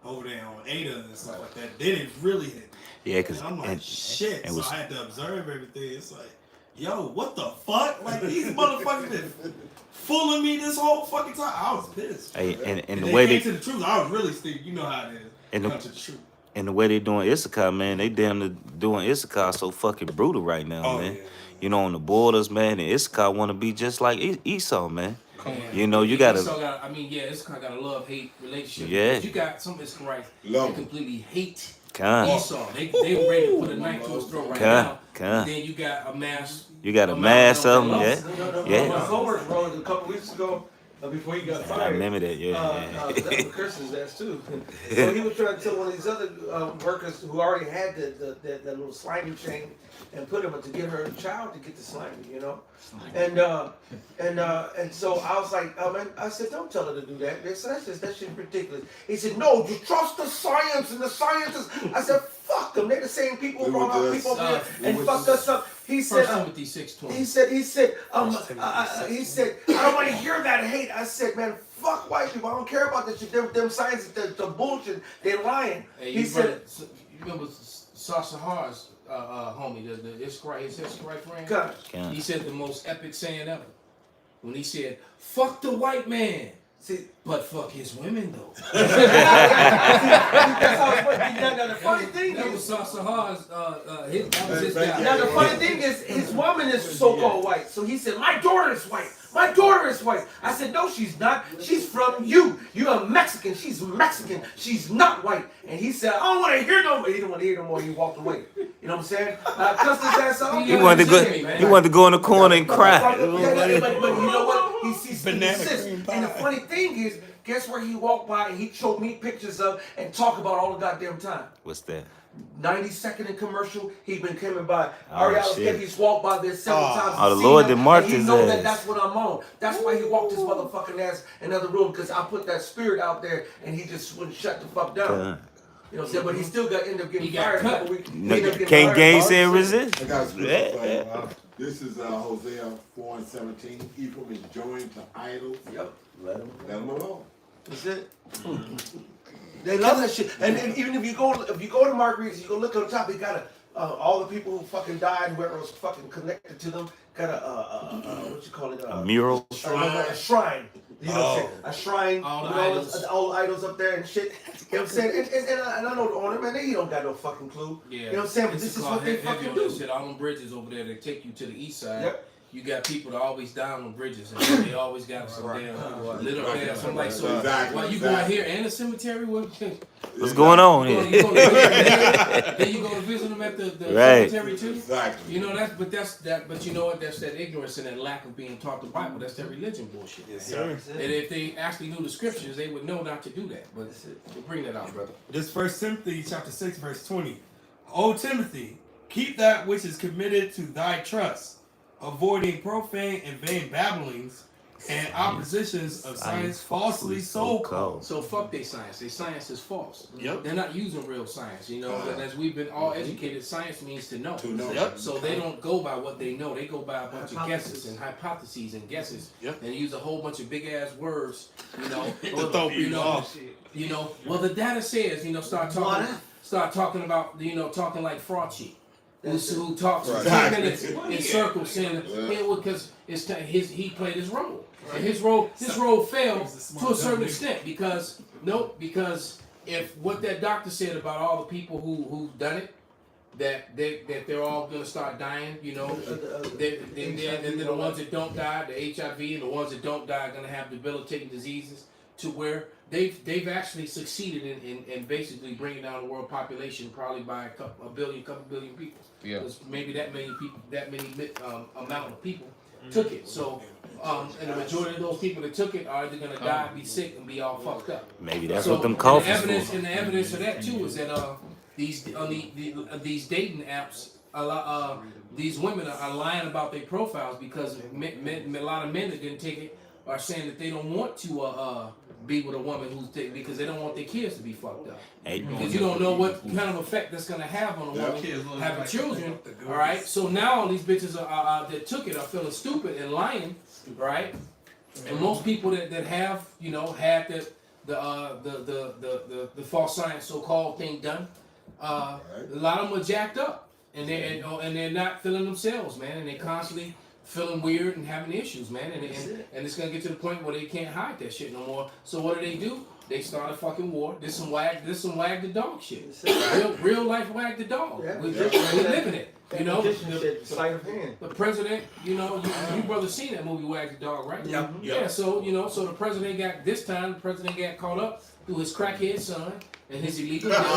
over there on Ada and stuff like that. Then it really hit me. Yeah, because I'm like, shit. So I had to observe everything. It's like, yo, what the fuck? Like, these motherfuckers been fooling me this whole fucking time. I was pissed. Hey, and the they way came they to the truth, I was really stupid. You know how it is. And come to the truth. And the way they doing Issachar, man, they damn near doing Issachar so fucking brutal right now, man. Yeah. You know, on the borders, man, and Issachar want to be just like Esau, man. You know, you gotta. Issachar got a love-hate relationship. Yeah. You got some Issacharites that completely hate Esau. They ready to put a knife to his throat right now. And then you got a mass. You got a mass of them, yeah. My homework wrote a couple weeks ago. Before he got fired. I remember that, that was Kirsten's ass too. So he was trying to tell one of these other workers who already had that little slimy chain and put him to get her child to get the slimy, you know. And so I was like, man, I said, don't tell her to do that. They said, that shit's ridiculous. He said, no, you trust the science and the scientists. I said, fuck them. They're the same people who brought our people here and fucked us up. He said, Timothy 6:20. He said, I don't want to hear that hate. I said, man, fuck white people. I don't care about that shit. Them scientists, the bullshit. They're lying. Hey, he said, you remember Sasha Har's homie, the Issachar friend? God. He said the most epic saying ever. When he said, fuck the white man. See, but fuck his women though. That's how it's working. Now the funny thing that was Sasha Har's his guy. Now the funny thing is his woman is so-called white. So he said, my daughter is white. My daughter is white. I said, no, she's not. She's from you. You're a Mexican. She's Mexican. She's not white. And he said, I don't want to hear no more. He didn't want to hear no more. He walked away. You know what I'm saying? Cussed his ass out. He wanted to go in the corner and cry. But you know what? He sees banana. And the funny thing is, guess where he walked by and he showed me pictures of and talk about all the goddamn time. What's that? 90-second in commercial, he been coming by. He's walked by there several times. Oh, the Lord that marked his ass. He know that's what I'm on. That's why he walked his motherfucking ass in another room, because I put that spirit out there and he just wouldn't shut the fuck down. You know what I'm saying? But he still got end up getting fired. Can't gainsay and resist. I got a This is Hosea 4:17. Ephraim is joined to idols. Yep. Let him alone. That's it. They love that shit. And even if you go to Marguerite's, you go look on the top, they got all the people who fucking died, whoever was fucking connected to them, got what you call it? A mural? A shrine. You know what I'm saying? A shrine. All the idols up there and shit. You know what I'm saying? And I know the owner, man, he don't got no fucking clue. Yeah. You know what I'm saying? But this is what they fucking do. All them bridges over there that take you to the east side. Yep. You got people that always down on bridges, and they always got some damn little ass. I'm like, so why you going here and the cemetery? What's going on here? Then you go to visit them at the cemetery too. Exactly. You know but you know what? That's that ignorance and that lack of being taught the Bible. That's that religion bullshit. Yes, sir. And if they actually knew the scriptures, they would know not to do that. But we'll bring that out, brother. This 1 Timothy chapter 6, verse 20. O Timothy, keep that which is committed to thy trust, avoiding profane and vain babblings, and oppositions of science falsely so called. So fuck their science. Their science is false. Yep. They're not using real science, you know. And as we've been all educated, science means to know. Yep. So they don't go by what they know. They go by a bunch of guesses and hypotheses and guesses. Yep. And use a whole bunch of big ass words, you know. To throw people off. You know. Well, the data says, you know, start talking about, you know, talking like Frauci. Who talks for 10 minutes in circles saying, yeah, because he played his role. And his role failed to a certain extent because if what that doctor said about all the people who've done it, that they're all gonna start dying, you know, and then the ones that don't die, the HIV, and the ones that don't die are gonna have debilitating diseases, to where they've actually succeeded in basically bringing down the world population probably by a couple billion people. Yeah. Maybe that many people, amount of people took it. So, and the majority of those people that took it are either gonna die, be sick, and be all fucked up. Maybe that's what them coffins for. And the evidence of that too is that these dating apps, these women are lying about their profiles because a lot of men that didn't take it are saying that they don't want to be with a woman who's because they don't want their kids to be fucked up. Because you don't know what kind of effect that's gonna have on a woman having children. All right, so now all these bitches that took it are feeling stupid and lying, right? And most people that have had the false science so-called thing done, a lot of them are jacked up and they're not feeling themselves, man, and they constantly feeling weird and having issues, man, and it's gonna get to the point where they can't hide that shit no more. So what do? They start a fucking war. This some wag the dog shit. Real life wag the dog. Yeah. We living it. You know, sleight of hand. The president, you brothers seen that movie Wag the Dog, right? Yep. Yeah. So so the president got caught up through his crackhead son and his illegal dealings.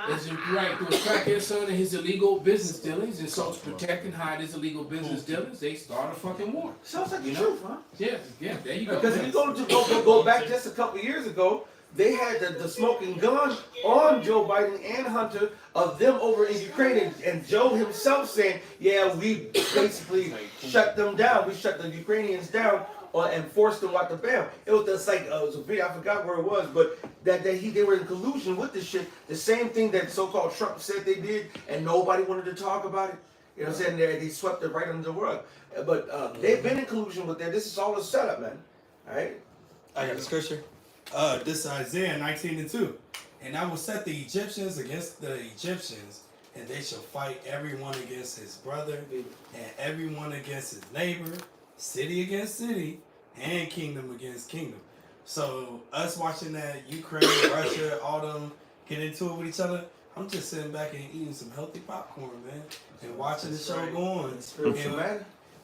Through his crackhead son and his illegal business dealings, and so to protect and hide his illegal business dealings, they started a fucking war. Sounds like the truth, huh? Yeah, there you go. Because if you go back just a couple years ago, they had the smoking gun on Joe Biden and Hunter of them over in Ukraine, and Joe himself saying, yeah, we basically shut them down. We shut the Ukrainians down and forced them out the bam. It was just like, it was a video, I forgot where it was, but they were in collusion with this shit. The same thing that so-called Trump said they did, and nobody wanted to talk about it. You know what I'm saying? They swept it right under the rug. But they've been in collusion with that. This is all a setup, man. All right? I got the scripture. This is Isaiah 19:2. And I will set the Egyptians against the Egyptians, and they shall fight everyone against his brother, and everyone against his neighbor, city against city, and kingdom against kingdom. So us watching that Ukraine, Russia, all them get into it with each other, I'm just sitting back and eating some healthy popcorn, man, and watching the show go on.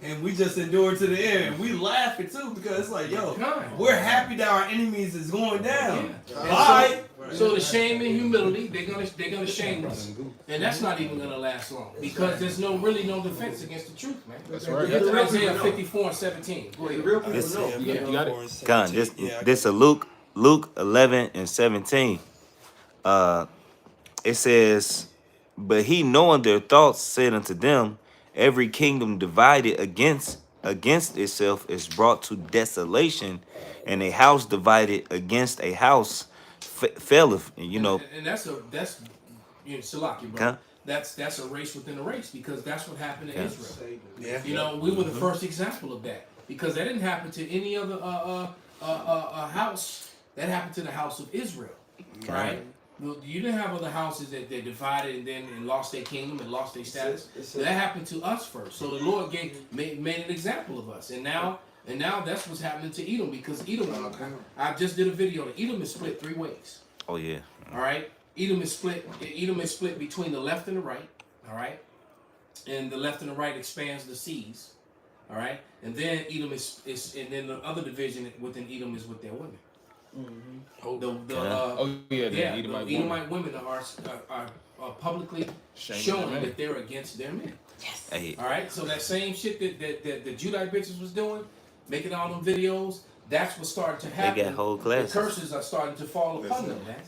And we just endure to the end. And we laughing too because it's like, yo, we're happy that our enemies is going down. Bye. So the shame and humility, they're gonna shame us, and that's not even gonna last long because there's really no defense against the truth, man. That's right. That's Isaiah 54:17. Go ahead. You got it. God, this is Luke 11:17. It says, but he knowing their thoughts said unto them, every kingdom divided against itself is brought to desolation, and a house divided against a house faileth. And and that's Salaki, bro. Huh? That's a race within a race because that's what happened to Israel. Yeah. We were the first example of that because that didn't happen to any other house. That happened to the house of Israel, right? You didn't have other houses that they divided and lost their kingdom and lost their status. That happened to us first. So the Lord made an example of us, and now that's what's happening to Edom because Edom. I just did a video. Edom is split 3 ways. Oh yeah. All right. Edom is split between the left and the right. All right. And the left and the right expands the seas. All right. And then Edom and then the other division within Edom is with their women. Mm-hmm. The Edomite women are publicly showing that they're against their men. Yes. Hey. All right. So that same shit that the Judite bitches was doing, making all them videos. That's what's starting to happen. They got whole classes. The curses are starting to fall upon them, man.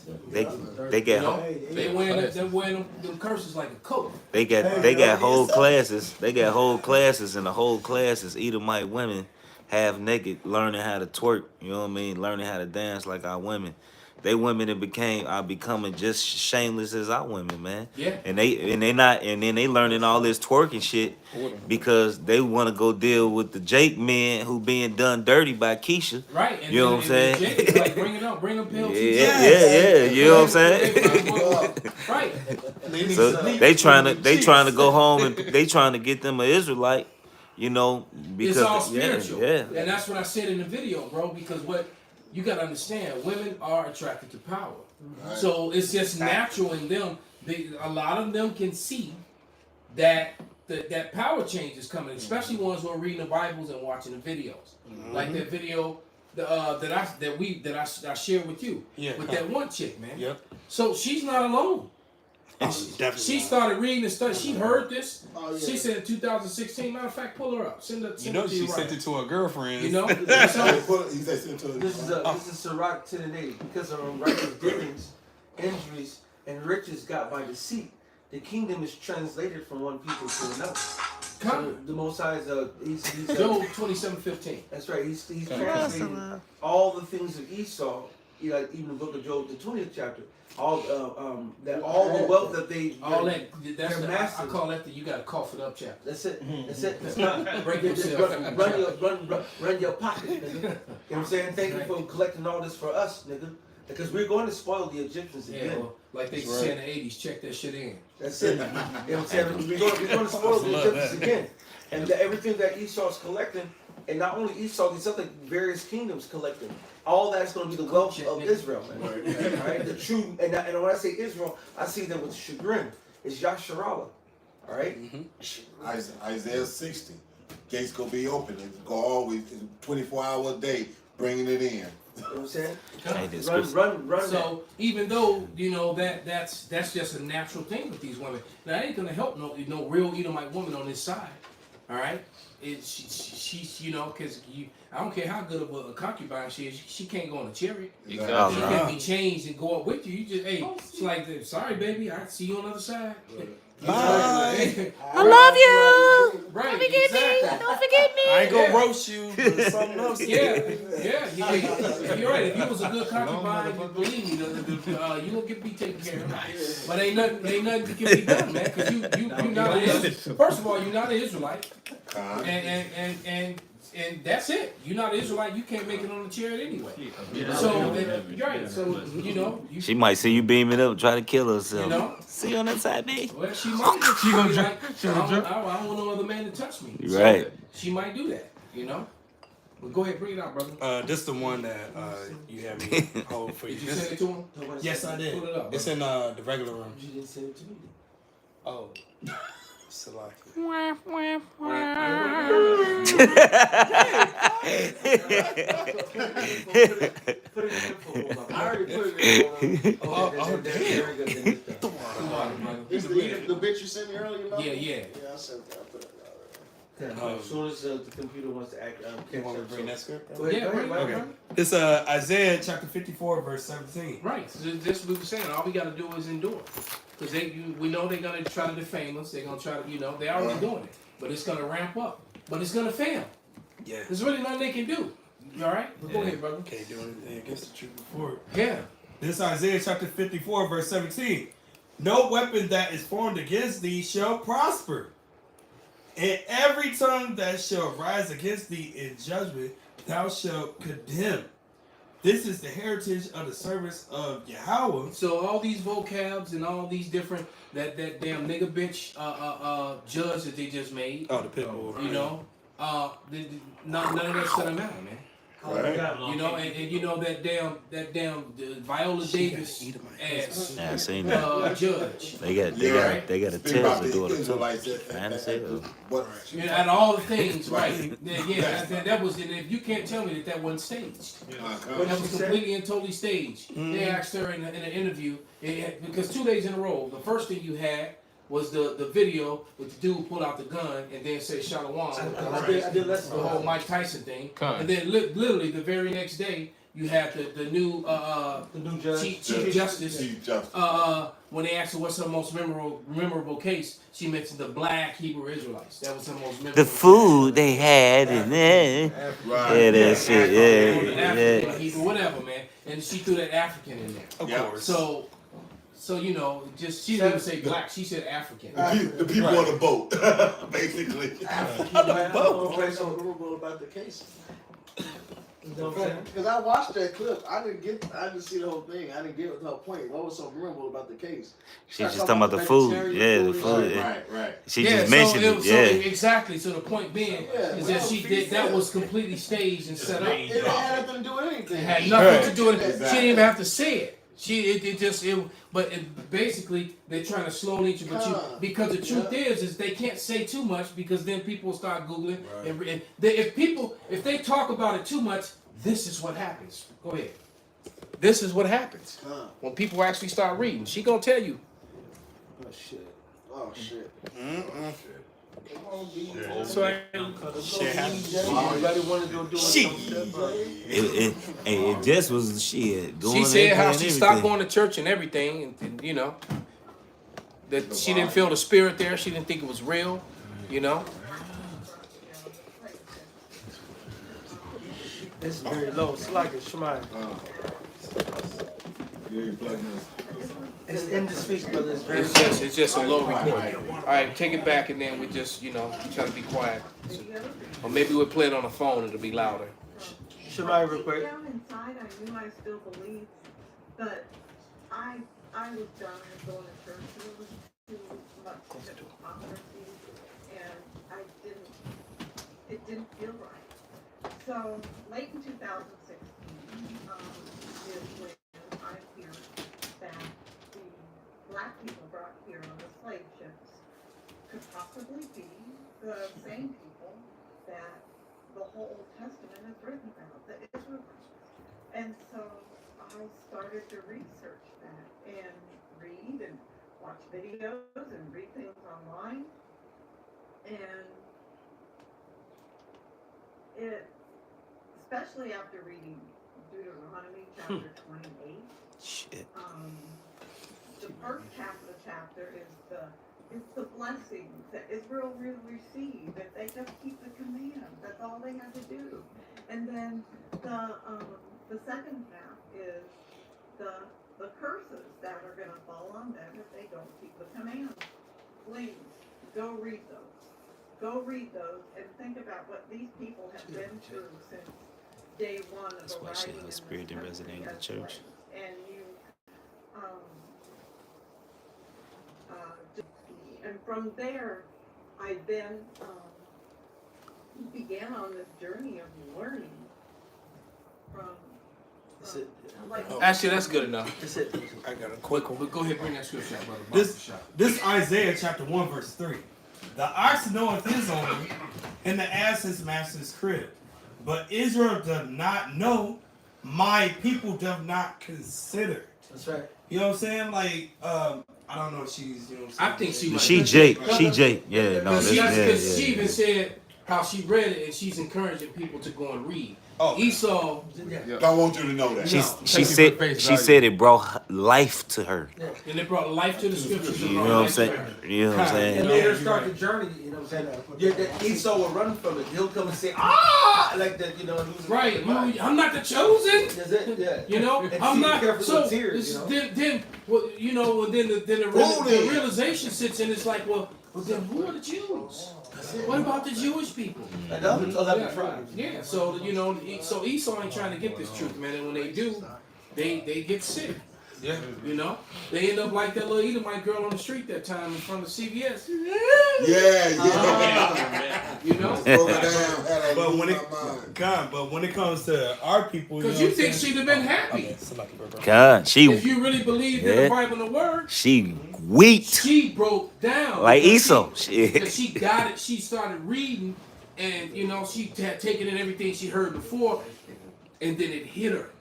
They get they're wearing them curses like a coat. They got whole classes. They got whole classes, and the whole class is Edomite women half naked, learning how to twerk. You know what I mean? Learning how to dance like our women. They women that are becoming just shameless as our women, man. Yeah. And then they learning all this twerking shit because they want to go deal with the Jake men who being done dirty by Keisha. Right. And you know what I'm saying? Jake is like, bring it up, bring them pills. Yeah. You know what I'm saying? Right. So they trying to go home and they trying to get them an Israelite. You know, because it's all spiritual. Yeah. And that's what I said in the video, bro, because what you got to understand, women are attracted to power. Right. So it's just natural in them. A lot of them can see that that power change is coming, especially ones who are reading the Bibles and watching the videos. Like that video that I shared with you with that one chick, man. Yep. So she's not alone. She started reading the stuff. She heard this. She said in 2016. Matter of fact, pull her up. Send it she to you sent it to her girlfriend. You know. This is Sirach 10:8. Because of unrighteous dealings, injuries, and riches got by deceit, the kingdom is translated from one people to another. So the Most High is he's Job 27:15. That's right. He's translating all the things of Esau. Like even the book of Job, the 20th chapter. All the wealth that that's I call that you gotta cough it up chapter. That's it. That's it. It's not break yourself. Run your pocket, nigga. You know what I'm saying? Thank you for collecting all this for us, nigga. Because we're going to spoil the Egyptians again. Yeah, well, like they said in the 80s, check that shit in. That's it. You know what I'm saying? We're going to spoil the Egyptians again. And everything that Esau's collecting, and not only Esau, these other various kingdoms collecting, all that's going to be the wealth of Israel, man. All right? The true, and when I say Israel, I see them with chagrin. It's Yasharallah. All right? Isaiah 60. Gates going to be open. It's going to always, 24 hours a day, bringing it in. You know what I'm saying? Run. So even though that's just a natural thing with these women, now that ain't gonna help no real Edomite woman on this side. All right, she's because I don't care how good of a concubine she is, she can't go on a chariot. She can't be changed and go up with you. You just she's like, sorry baby, I see you on the other side. Bye. I love you. Right. Don't forget me. Don't forget me. I ain't gonna roast you, but something else. Yeah. You're right. If you was a good concubine, believe me, you will be taken care of. But ain't nothing that can be done, man. Because you not first of all, you're not an Israelite, and that's it. You're not an Israelite. You can't make it on the chariot anyway. So right. So she might see you beaming up, try to kill herself. You know? See you on that side, B. Well, she might. She gonna like, I don't want no other man to touch me. Right. So she might do that. But go ahead, bring it out, brother. This is the one that you had me hold for you. Did you send it to him? Yes, I did. Pull it up, it's in the regular room. You didn't send it to me. Oh. Salaki. Is the bitch you sent me earlier? Yeah. Yeah, I sent that. As soon as the computer wants to act, you want to bring that script? Okay. It's Isaiah chapter 54, verse 17. Right. So that's what we were saying. All we got to do is endure. Because we know they're going to try to defame us. They're going to try to, they're already doing it. But it's going to ramp up. But it's going to fail. Yeah. There's really nothing they can do. You all right? Well, go ahead, brother. Can't do anything against the truth before it. Yeah. This is Isaiah chapter 54, verse 17. No weapon that is formed against thee shall prosper. And every tongue that shall rise against thee in judgment, thou shalt condemn. This is the heritage of the servants of Yahweh. So all these vocabs and all these different that damn nigga bitch judge that they just made. Oh, the pit bull. None of that's gonna matter, man. Right. That damn Viola Davis ass Yeah, I seen that. judge. They got a test to do it too. And all the things, right? That was. And if you can't tell me that wasn't staged, that was completely and totally staged. They asked her in an interview because 2 days in a row, the first thing you had was the video with the dude pull out the gun and then say Shalom. I did listen the whole Mike Tyson thing. And then literally the very next day, You have the new judge, Chief Justice. Chief Justice. When they asked her what's her most memorable case, she mentioned the black Hebrew Israelites. That was her most memorable. The food they had in there. Right. Yeah, that shit. Yeah. Hebrew, whatever, man. And she threw that African in there. Of course. So you know, just she didn't even say black. She said African. The people on the boat, basically. On the boat. About the case. Because I watched that clip, I didn't see the whole thing. I didn't get the whole point. What was so memorable about the case? She's just talking about the food. Yeah, the food. Right. She just mentioned it. Yeah. Exactly. So the point being is that she did that was completely staged and set up. It had nothing to do with anything. It had nothing to do with it. She didn't even have to say it. But basically they're trying to slowly introduce you because the truth is they can't say too much because then people will start googling and if they talk about it too much, this is what happens. Go ahead. This is what happens when people actually start reading. She gonna tell you. Oh shit. So everybody want to go do it just was shit. She said how she stopped going to church and everything, and you know that she didn't feel the spirit there. She didn't think it was real. You know. It's very low. It's like a Shemai. It's in the speech, but it's very. It's just a low recording. All right, take it back, and then we just try to be quiet, or maybe we'll play it on the phone. It'll be louder. Shemai, real quick. Down inside, I knew I still believed, but I was done with going to church. It was too much hypocrisy, and it didn't feel right. So late in 2016 is when I hear that the black people brought here on the slave ships could possibly be the same people that the whole Old Testament is written about, the Israelites. And so I started to research that and read and watch videos and read things online. And especially after reading Deuteronomy chapter 28. Shit. The first half of the chapter is the blessings that Israel will receive if they just keep the commands. That's all they have to do. And then the second half is the curses that are going to fall on them if they don't keep the commands. Please go read those. Go read those and think about what these people have been through since day one of That's why she has spirit and resident in the church. And and from there, I then began on this journey of learning from. Actually, that's good enough. I got a quick one. But go ahead and bring that scripture out, brother. This Isaiah chapter 1 verse 3. The ox knoweth his owner, and the ass his master's crib. But Israel does not know, my people does not consider. That's right. You know what I'm saying? Like, I don't know if she's, you know what I'm saying? I think she She Jake. Yeah, no, she even said how she read it and she's encouraging people to go and read. Esau don't want you to know that. She said it brought life to her. And it brought life to the scriptures. You know what I'm saying? You know what I'm saying? And let her start the journey, you know what I'm saying? Esau will run from it. He'll come and say, like that, you know. Right. I'm not the chosen. That's it, yeah. You know, And I'm not. So tears, you know? then the realization sits in. It's like, well, then who are the Jews? What about the Jewish people? Yeah. So so Esau ain't trying to get this truth, man. And when they do, they get sick. Yeah. You know, they end up like that little Edomite girl on the street that time in front of CVS. Yeah. You know. But when it comes to our people, because you think she'd have been happy. God, if you really believe in the Bible and the Word, she weak. She broke down like Esau. She got it. She started reading, and she had taken in everything she heard before, and then it hit her,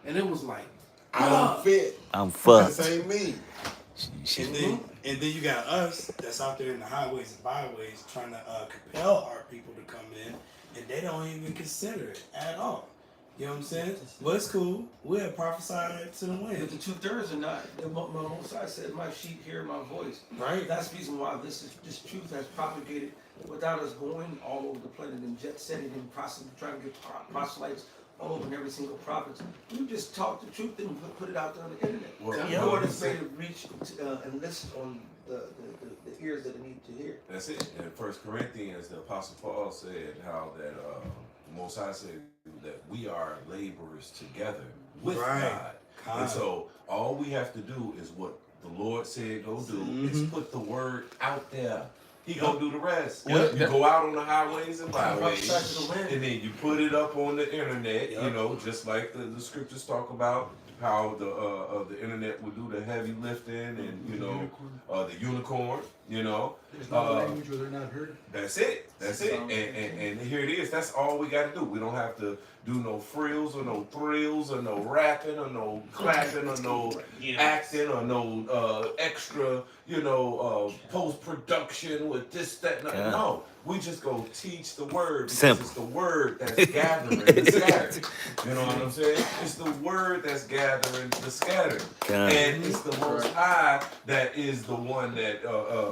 and it was like, I don't fit. I'm fucked. This ain't me. And then you got us that's out there in the highways and byways trying to compel our people to come in, and they don't even consider it at all. You know what I'm saying? But it's cool. We'll prophesy to the But wind. the 2/3 are not. My Most High said, "My sheep hear my voice." Right. That's the reason why this truth has propagated without us going all over the planet and jet setting and trying to get proselytes all over in every single province. You just talk the truth and put it out there on the internet. Well, The Lord has made it reach and listen on the ears that need to hear. That's it. In 1 Corinthians, the Apostle Paul said how that Most High said that we are laborers together with God. And so all we have to do is what the Lord said go do is put the word out there. He gonna do the rest. Yep. You go out on the highways and byways, Prophesy to the wind. and then you put it up on the internet. You know, just like the scriptures talk about how the internet would do the heavy lifting, and you know, the unicorn. You know, There's no language where they're not heard. that's it. That's it. And here it is. That's all we got to do. We don't have to do no frills or no thrills or no rapping or no clapping or no acting or no extra, you know, post production with this, that, and that. No, we just go teach the word because Simple. it's the word that's gathering the scattered. You know what I'm saying? It's the word that's gathering the scattered, and it's the Most High that is the one that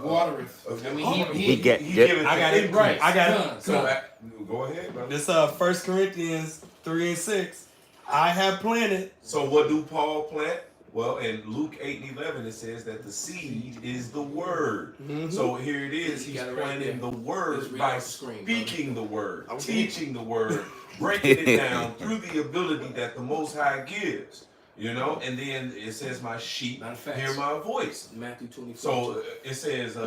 Watereth. I mean, he give it. I got it right. I got it. So go ahead, bro. This 1 Corinthians 3:6. I have planted. So what do Paul plant? Well, in Luke 8:11, it says that the seed is the word. So here it is. He's planting the word by speaking the word, teaching the word, breaking it down through the ability that the Most High gives. You know, and then it says, "My sheep hear my voice." Matthew 24. So it says,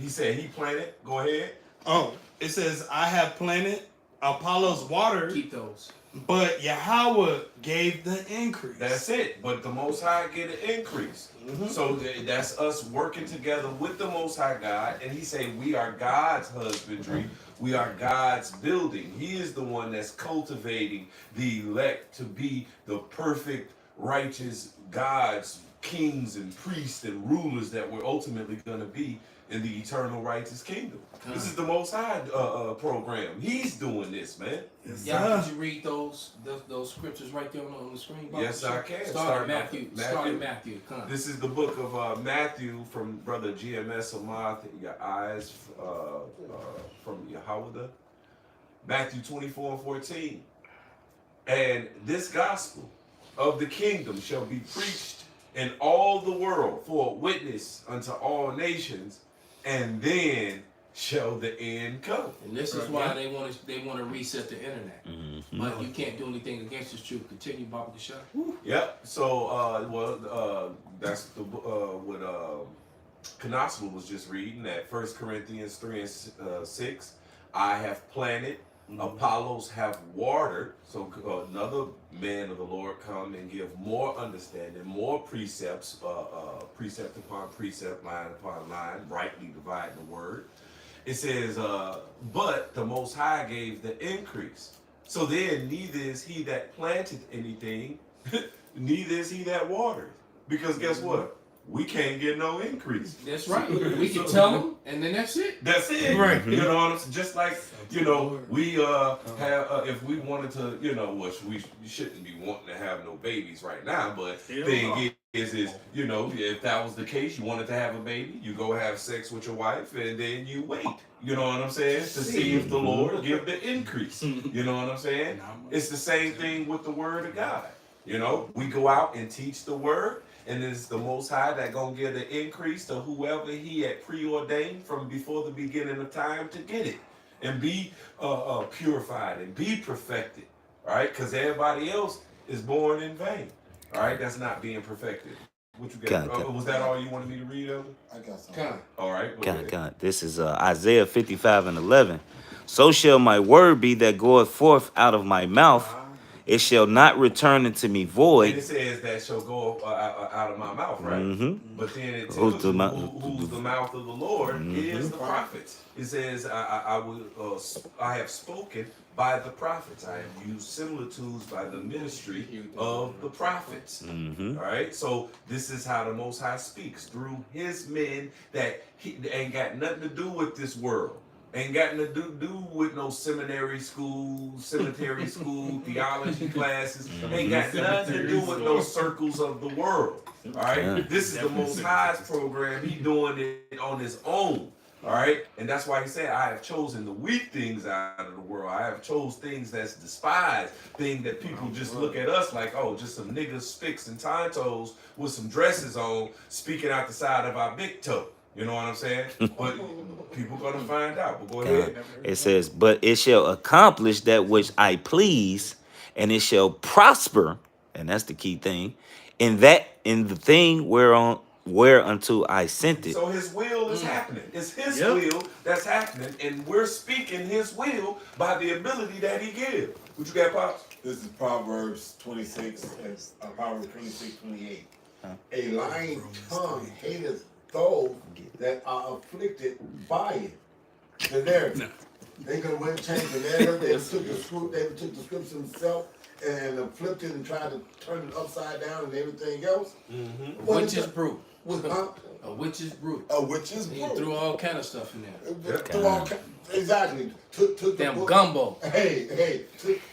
he said he planted. Go ahead. Oh, it says, I have planted, Apollos watered. Keep those. But Yahweh gave the increase. That's it. But the Most High get an increase. So that's us working together with the Most High God. And he say we are God's husbandry. We are God's building. He is the one that's cultivating the elect to be the perfect, righteous God's kings and priests and rulers that we're ultimately going to be in the eternal righteous kingdom. This is the Most High program. He's doing this, man. Yeah, could you read those scriptures right there on the screen? Bob? Yes, I can. Start at Matthew. Start at Matthew. Come on. This is the book of Matthew from Brother GMS Amath. Your eyes from Yahweh. Matthew 24:14. And this gospel of the kingdom shall be preached in all the world for a witness unto all nations, and then shall the end come. And this is why they want to reset the internet. But you can't do anything against this truth. Continue, Baba Kashah. Yep. So, that's the what Conostable was just reading at 1 Corinthians 3:6. I have planted, Apollos have watered. So another man of the Lord come and give more understanding, more precepts, precept upon precept, line upon line, rightly dividing the word. It says, but the Most High gave the increase. So then neither is he that planted anything, neither is he that watered. Because guess what? We can't get no increase. That's right. We can tell them, and then that's it. That's it. Right. You know what I'm saying? Just like, you know, we have, if we wanted to, you know, which we shouldn't be wanting to have no babies right now, but thing is, you know, if that was the case, you wanted to have a baby, you go have sex with your wife, and then you wait. You know what I'm saying? To see if the Lord give the increase. You know what I'm saying? It's the same thing with the word of God. You know, we go out and teach the word, and it's the Most High that gonna give the increase to whoever he had preordained from before the beginning of time to get it and be purified and be perfected. All right, because everybody else is born in vain. All right, that's not being perfected. What you got? Was that all you wanted me to read, Elder? I got something. All right. Go ahead. This is Isaiah 55:11. So shall my word be that goeth forth out of my mouth. It shall not return unto me void. And it says that shall go out of my mouth, right? But then it tells Who's you the who's the mouth of the Lord is the prophets. It says, I have spoken by the prophets. I have used similitudes by the ministry of the prophets. All right. So this is how the Most High speaks through his men that he ain't got nothing to do with this world. Ain't got nothing to do with no cemetery school, theology classes. Ain't got nothing to do with no circles of the world. All right, this is the Most High's program. He doing it on his own. All right, and that's why he said, "I have chosen the weak things out of the world. I have chose things that's despised, things that people just look at us like, oh, just some niggas, spicks, and tontos with some dresses on, speaking out the side of our big toe." You know what I'm saying? But people gonna find out. But go ahead. It says, "But it shall accomplish that which I please, and it shall prosper," and that's the key thing, in the thing whereunto I sent it. So his will is happening. It's his will that's happening, and we're speaking his will by the ability that he gives. What you got, Pops? This is Proverbs 26, Proverbs 26:28. A lying tongue hateth those that are afflicted by it. So there, they could have went and changed the narrative. They took the scripture themselves and flipped it and tried to turn it upside down and everything else. Witch's brew. A witch's brew. A witch's brew. He threw all kind of stuff in there. Exactly. Took damn gumbo. Hey,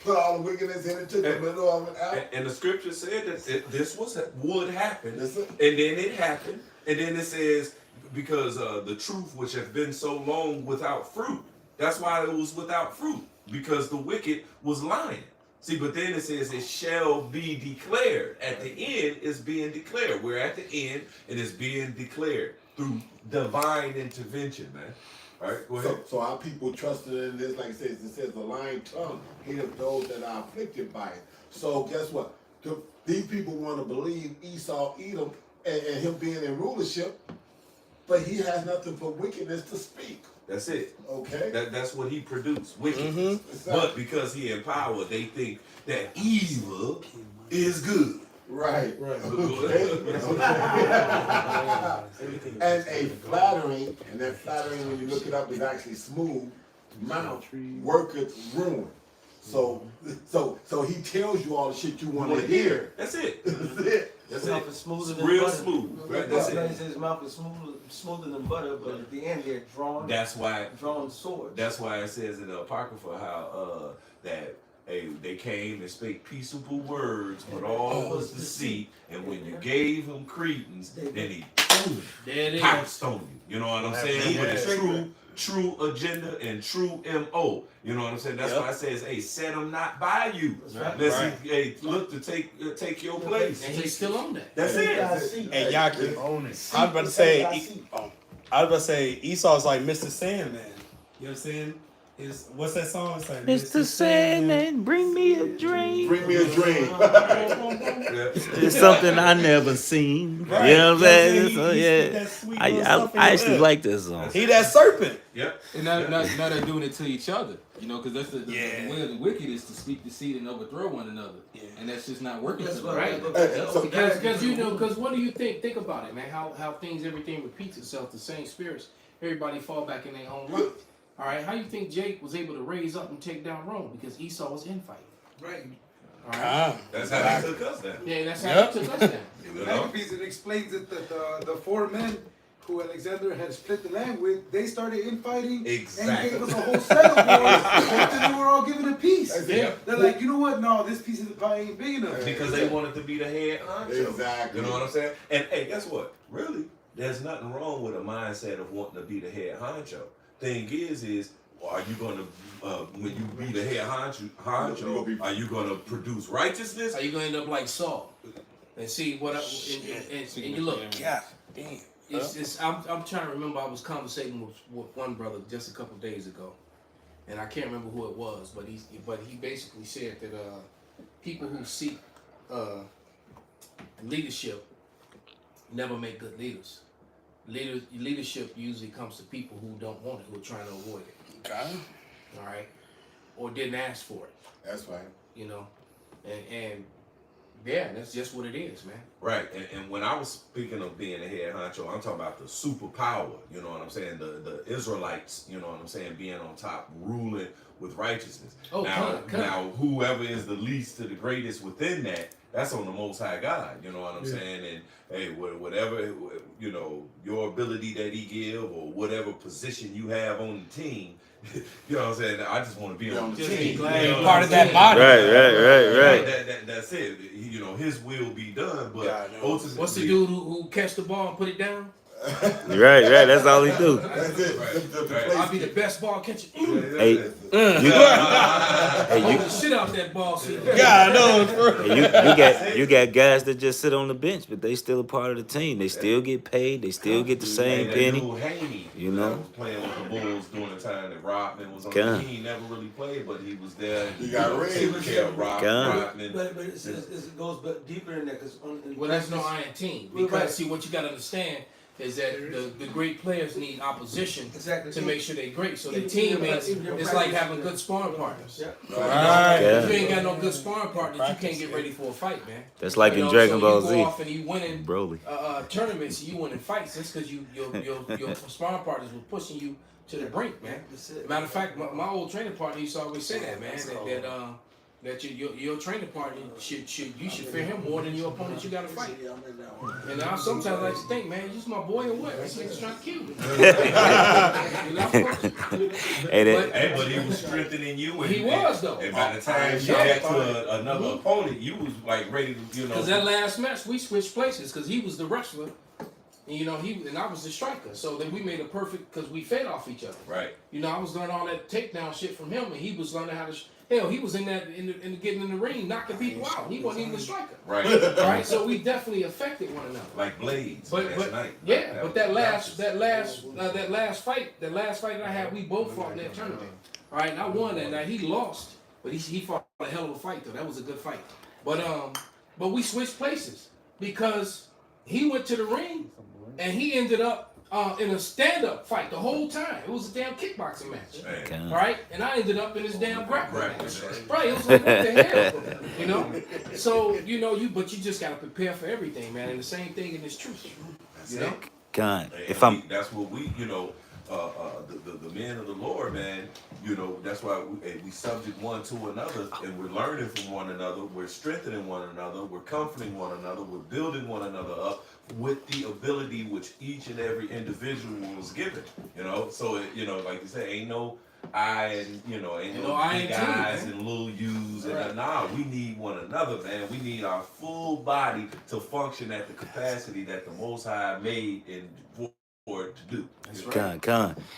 put all the wickedness in it, took the middle of it out. And the scripture said that this would happen, and then it happened, and then it says, because the truth which has been so long without fruit. That's why it was without fruit, because the wicked was lying. See, but then it says it shall be declared. At the end, it's being declared. We're at the end, and it's being declared through divine intervention, man. All right, go ahead. So our people trusted in this, like it says, the lying tongue hateth those that are afflicted by it. So guess what? These people want to believe Esau, Edom, and him being in rulership, but he has nothing but wickedness to speak. That's it. Okay. That's what he produced, wickedness. But because he empowered, they think that evil is good. Right. And a flattering, and that flattering, when you look it up, is actually smooth mouth worketh ruin. So he tells you all the shit you want to hear. That's it. That's it. His mouth is smoother than Real butter. smooth. Right, that's it. His mouth is smoother than butter, but at the end they're drawn. That's why drawn swords. That's why it says in the Apocrypha how that they came and spake peaceable words, but all was deceit. And when you gave him credence, then he pounced on you. You know what I'm saying? With his true agenda and true MO. You know what I'm saying? That's why it says, hey, set him not by you. Let's look to take your place. And he's still on that. That's it. Hey, Yaki, I was about to say Esau's like Mr. Sandman. You know what I'm saying? What's that song? It's like, Mr. Sandman, bring me a dream. Bring me a dream. It's something I never seen. Right. You know what I'm saying? So, I I actually like this song. He that serpent. Yep. And now they're doing it to each other. You know, because that's the way of the wicked is to speak deceit and overthrow one another. Yeah. And that's just not working. That's right. Because what do you think? Think about it, man. How everything repeats itself. The same spirits. Everybody fall back in their own life. All right, how you think Jake was able to raise up and take down Rome? Because Esau was infighting. Right. All right. That's how he took us down. Yeah, that's how he took us down. In the Maccabees, it explains it that the four men who Alexander had split the land with, they started infighting and gave us a whole set of wars, and then they were all given a piece. They're like, you know what? No, this piece of the pie ain't big enough. Because they wanted to be the head honcho. Exactly. You know what I'm saying? And hey, guess what? Really, there's nothing wrong with a mindset of wanting to be the head honcho. Thing is are you going to, when you be the head honcho, are you going to produce righteousness? Are you going to end up like Saul? And see what and you look. God damn. I'm trying to remember. I was conversating with one brother just a couple days ago, and I can't remember who it was, but he basically said that people who seek leadership never make good leaders. Leadership usually comes to people who don't want it, who are trying to avoid it. Okay. All right, or didn't ask for it. That's right. You know, and yeah, that's just what it is, man. Right, and when I was speaking of being a head honcho, I'm talking about the superpower. You know what I'm saying? The Israelites. You know what I'm saying? Being on top, ruling with righteousness. Oh, now whoever is the least to the greatest within that, that's on the Most High God. You know what I'm saying? And hey, whatever, you know, your ability that He give or whatever position you have on the team. You know what I'm saying? I just want to be on the team. Part of that body. Right. That's it. You know, His will be done. But ultimately, what's the dude who catch the ball and put it down? Right. That's all he do. That's it. I'll be the best ball catcher. Hey, Hold the shit out that ball. You got guys that just sit on the bench, but they still a part of the team. They still get paid. They still get the same penny. You know, was playing with the Bulls during the time that Rodman was on the team. He never really played, but he was there. He got red. Rodman. But it goes deeper than that. Well, that's no iron team. Because see, what you got to understand is that the great players need opposition to make sure they're great. So the teammates, it's like having good sparring partners. If you ain't got no good sparring partners, you can't get ready for a fight, man. That's like in Dragon Ball Z. Z. You go off and you winning Broly. Tournaments, you winning fights. That's because your sparring partners were pushing you to the brink, man. Matter of fact, my old training partner used to always say that, man. That your training partner should fear him more than your opponent you got to fight. And now sometimes I like to think, man, you just my boy or what? This nigga's trying to kill me. But he was strengthening you. And, he was though. And by the time you got to another opponent, you was like ready to, you know. Because that last match we switched places because he was the wrestler. And, you know, and I was the striker. So then we made a perfect because we fed off each other. Right. You know, I was learning all that takedown shit from him, and he was learning how to. Hell, he was in getting in the ring, knocking people out. He wasn't even the striker. Right. Right. So we definitely affected one another. Like blades. But that last fight that I had, we both fought in that tournament. All right, and I won that night. He lost, but he fought a hell of a fight though. That was a good fight. But we switched places because he went to the ring and he ended up in a stand-up fight the whole time. It was a damn kickboxing match, right? And I ended up in this damn grappling match, right? It was like, what the hell, you know? So but you just gotta prepare for everything, man. And the same thing in this truth, you know. That's what we, you know, the men of the Lord, man. You know, that's why we subject one to another, and we're learning from one another. We're strengthening one another. We're comforting one another. We're building one another up with the ability which each and every individual was given. You know, so you know, like you said, ain't no I and ain't no big guys and little U's and nah. We need one another, man. We need our full body to function at the capacity that the Most High made and for it to do.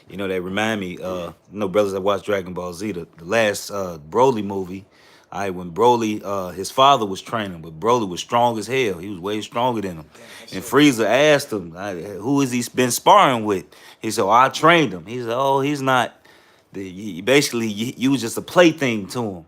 You know, they remind me, brothers that watch Dragon Ball Z, the last Broly movie, when Broly, his father was training, but Broly was strong as hell. He was way stronger than him. And Frieza asked him, who has he been sparring with? He said, I trained him. He said, oh, he's not. Basically, you was just a plaything to him.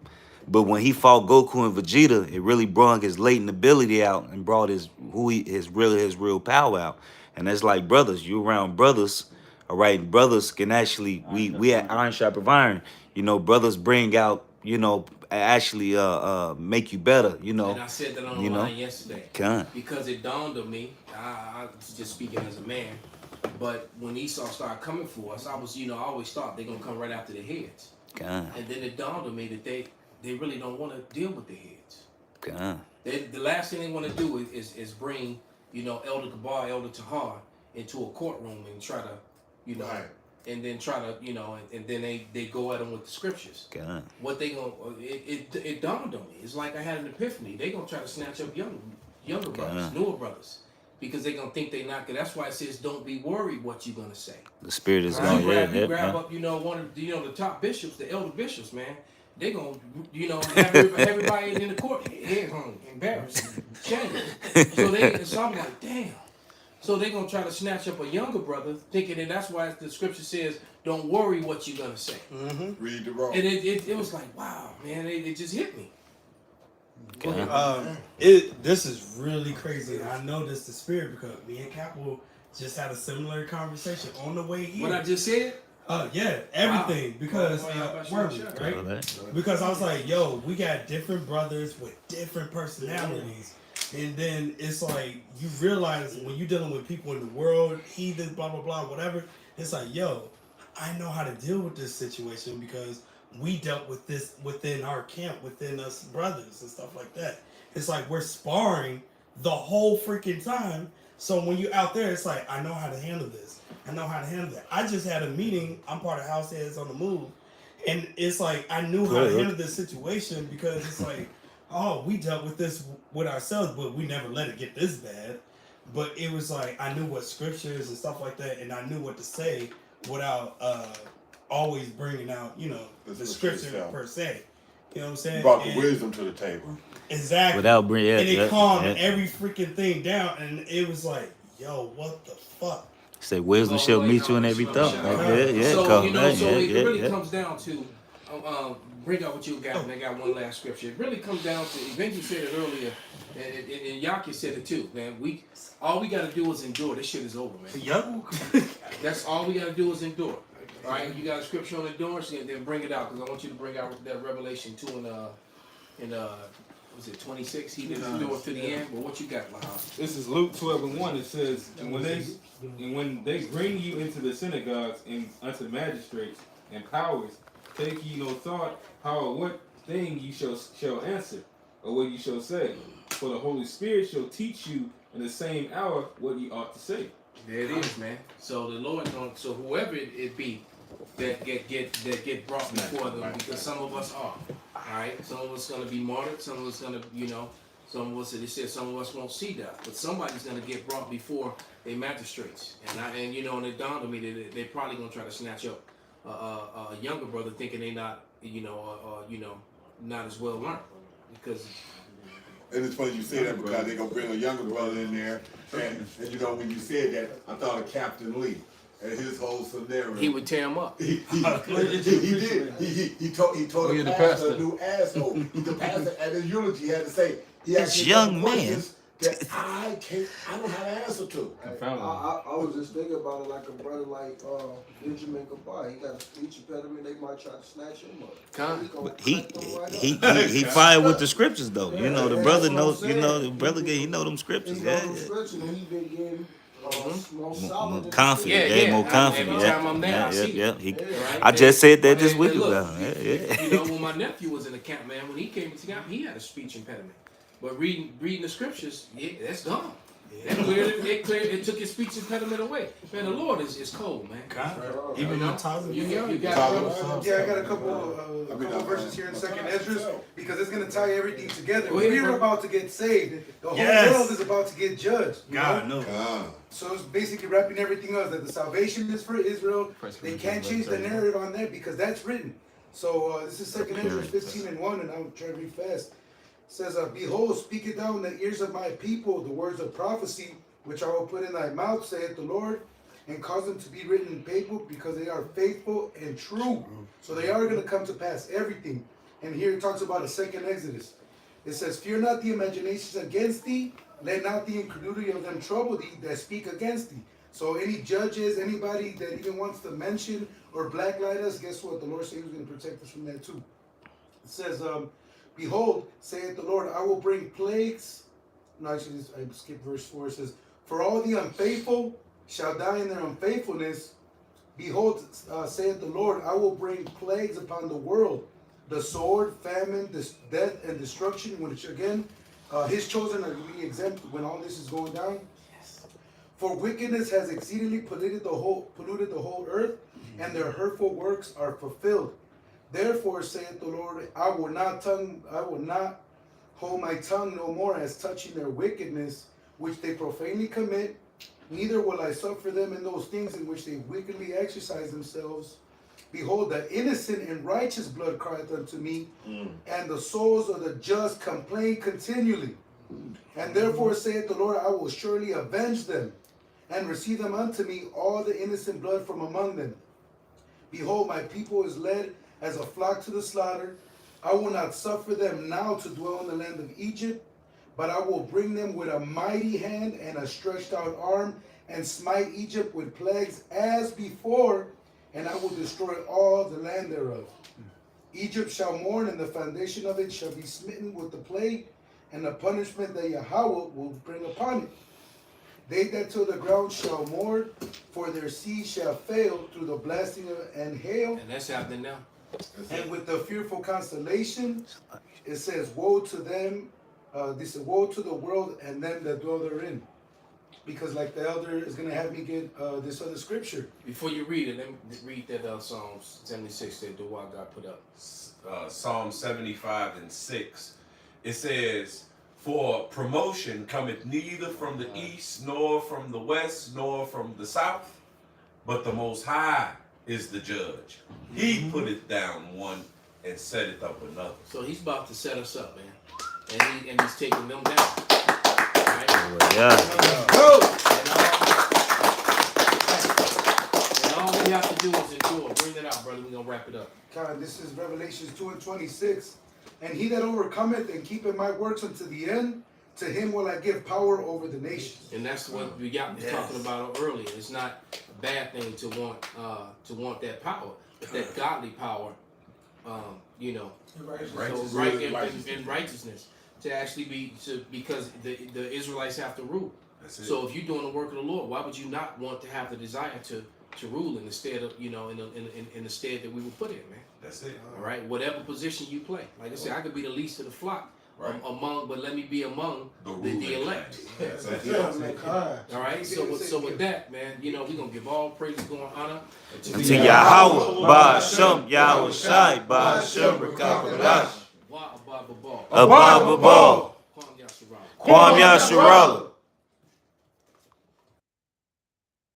But when he fought Goku and Vegeta, it really brought his latent ability out and brought his real power out. And that's like brothers. You around brothers, all right? Brothers can actually we at iron sharp iron. You know, brothers bring out, you know, actually make you better. You know. And I said that on the line yesterday. Because it dawned on me. I was just speaking as a man. But when Esau started coming for us, I always thought they're gonna come right after the heads. And then it dawned on me that they really don't want to deal with the heads. The last thing they want to do is bring, you know, Elder Gabar, Elder Tahar into a courtroom and try to, you know, and then try to, you know, and then they go at them with the scriptures. What they gonna? It dawned on me. It's like I had an epiphany. They gonna try to snatch up younger brothers, newer brothers. Because they're going to think they're not good. That's why it says, don't be worried what you're going to say. The spirit is going to grab up, you know, one of the top bishops, the elder bishops, man. They're going to, you know, have everybody in the court head hung, embarrassed, shamed. So I'm like, damn. So they're going to try to snatch up a younger brother, thinking that that's why the scripture says, don't worry what you're going to say. Read the wrong. And it was like, wow, man, it just hit me. This is really crazy. I know this the spirit because me and Capital just had a similar conversation on the way here. What I just said? Yeah, everything. Because right? Because I was like, yo, we got different brothers with different personalities. And then it's like you realize when you're dealing with people in the world, heathens, blah blah blah, whatever, it's like, yo, I know how to deal with this situation because we dealt with this within our camp, within us brothers and stuff like that. it's like we're sparring the whole freaking time. So when you're out there, it's like, I know how to handle this. I know how to handle that. I just had a meeting. I'm part of House Heads on the Move. And it's like, I knew how to handle this situation because it's like, oh, we dealt with this with ourselves, but we never let it get this bad. But it was like, I knew what scriptures and stuff like that, and I knew what to say without always bringing out, you know, the scripture per se. You know what I'm saying? You brought the wisdom to the table. Exactly. Without bringing, and it calmed every freaking thing down, and it was like, yo, what the fuck? Say wisdom shall meet you in every thought. So you know, it really comes down to bring out what you got, and I got one last scripture. It really comes down to, Benji said it earlier, and Yaki said it too, man. All we gotta do is endure. This shit is over, man. That's all we gotta do is endure. All right, you got a scripture on endurance, then bring it out, because I want you to bring out that Revelation 2 in was it 26? He didn't endure to the end. But what you got, Lahab? This is Luke 12:1. It says, and when they bring you into the synagogues and unto the magistrates and powers, take ye no thought how or what thing you shall answer, or what you shall say. For the Holy Spirit shall teach you in the same hour what you ought to say. There it is, man. So the Lord don't. So whoever it be that get brought before them, because some of us are. All right. Some of us gonna be martyred. Some of us gonna, some of us. They said some of us won't see that, but somebody's gonna get brought before the magistrates. And it dawned on me that they probably gonna try to snatch up a younger brother, thinking they not, not as well learned, because. And it's funny you say that because they're gonna bring a younger brother in there, and when you said that, I thought of Captain Lee and his whole scenario. He would tear him up. He did. He told the pastor a new asshole. The pastor at his eulogy had to say, this young man that I don't have an answer to. I was just thinking about it like a brother like Benjamin Goodbye. He got a speech impediment. They might try to snatch him up. But he fired with the scriptures though. The brother knows. The brother he know them scriptures. He know them scriptures, and he been getting more solid. More confident. More confident. Every time I'm there, I see it. I just said that this week look, ago. When my nephew was in the camp, man, when he came to camp, he had a speech impediment. But reading the scriptures, that's gone. It took his speech impediment away. Man, the Lord is cold, man. Even you got I got a couple verses here in Second Esdras, because it's gonna tie everything together. We're about to get saved. The whole world is about to get judged. God knows. So it's basically wrapping everything up, that the salvation is for Israel. They can't change the narrative on that because that's written. So this is Second Esdras 15:1, and I'll try to read fast. It says, behold, speak it down in the ears of my people, the words of prophecy, which I will put in thy mouth, saith the Lord, and cause them to be written in paper, because they are faithful and true. So they are going to come to pass, everything. And here it talks about a second Exodus. It says, fear not the imaginations against thee, let not the incredulity of them trouble thee that speak against thee. So any judges, anybody that even wants to mention or blacklight us, guess what? The Lord said he was going to protect us from that too. It says, behold, saith the Lord, I will bring plagues. No, actually, I skipped verse 4. It says, for all the unfaithful shall die in their unfaithfulness. Behold, saith the Lord, I will bring plagues upon the world, the sword, famine, death, and destruction, which again, his chosen are going to be exempt when all this is going down. For wickedness has exceedingly polluted the whole earth, and their hurtful works are fulfilled. Therefore, saith the Lord, I will not hold my tongue no more as touching their wickedness, which they profanely commit, neither will I suffer them in those things in which they wickedly exercise themselves. Behold, the innocent and righteous blood crieth unto me, and the souls of the just complain continually. And therefore, saith the Lord, I will surely avenge them, and receive them unto me all the innocent blood from among them. Behold, my people is led as a flock to the slaughter. I will not suffer them now to dwell in the land of Egypt, but I will bring them with a mighty hand and a stretched out arm, and smite Egypt with plagues as before, and I will destroy all the land thereof. Egypt shall mourn, and the foundation of it shall be smitten with the plague, and the punishment that Yahweh will bring upon it. They that till the ground shall mourn, for their seed shall fail through the blasting and hail. And that's happening now. And with the fearful constellation, it says, woe to them This is woe to the world and them that dwell therein. Because like the elder is gonna have me get this other scripture. Before you read it, let me read that Psalms 76 that Dewar got put up. Psalm 75 and 6. It says, "For promotion cometh neither from the east, nor from the west, nor from the south, but the Most High is the judge. He putteth down one and setteth up another." So he's about to set us up, man. And he's taking them down. Right? Yeah. And all we have to do is endure. Bring it out, brother. We're going to wrap it up. God, this is Revelations 2 and 26. "And he that overcometh and keepeth my works unto the end, to him will I give power over the nations." And that's what we got talking about earlier. It's not a bad thing to want that power, but that godly power, you know, in righteousness, to actually because the Israelites have to rule. So if you're doing the work of the Lord, why would you not want to have the desire to rule in the stead of, you know, in the stead that we were put in, man? That's it. All right, whatever position you play. Like I said, I could be the least of the flock. Right. But let me be among the elect. All right, so with that, man, you know, we're gonna give all praise, glory, and honor to Yahweh, Ba'ashem, Yahweh Shai, Ba'ashem, Rakakadash, Abba, Kwam Yasharala.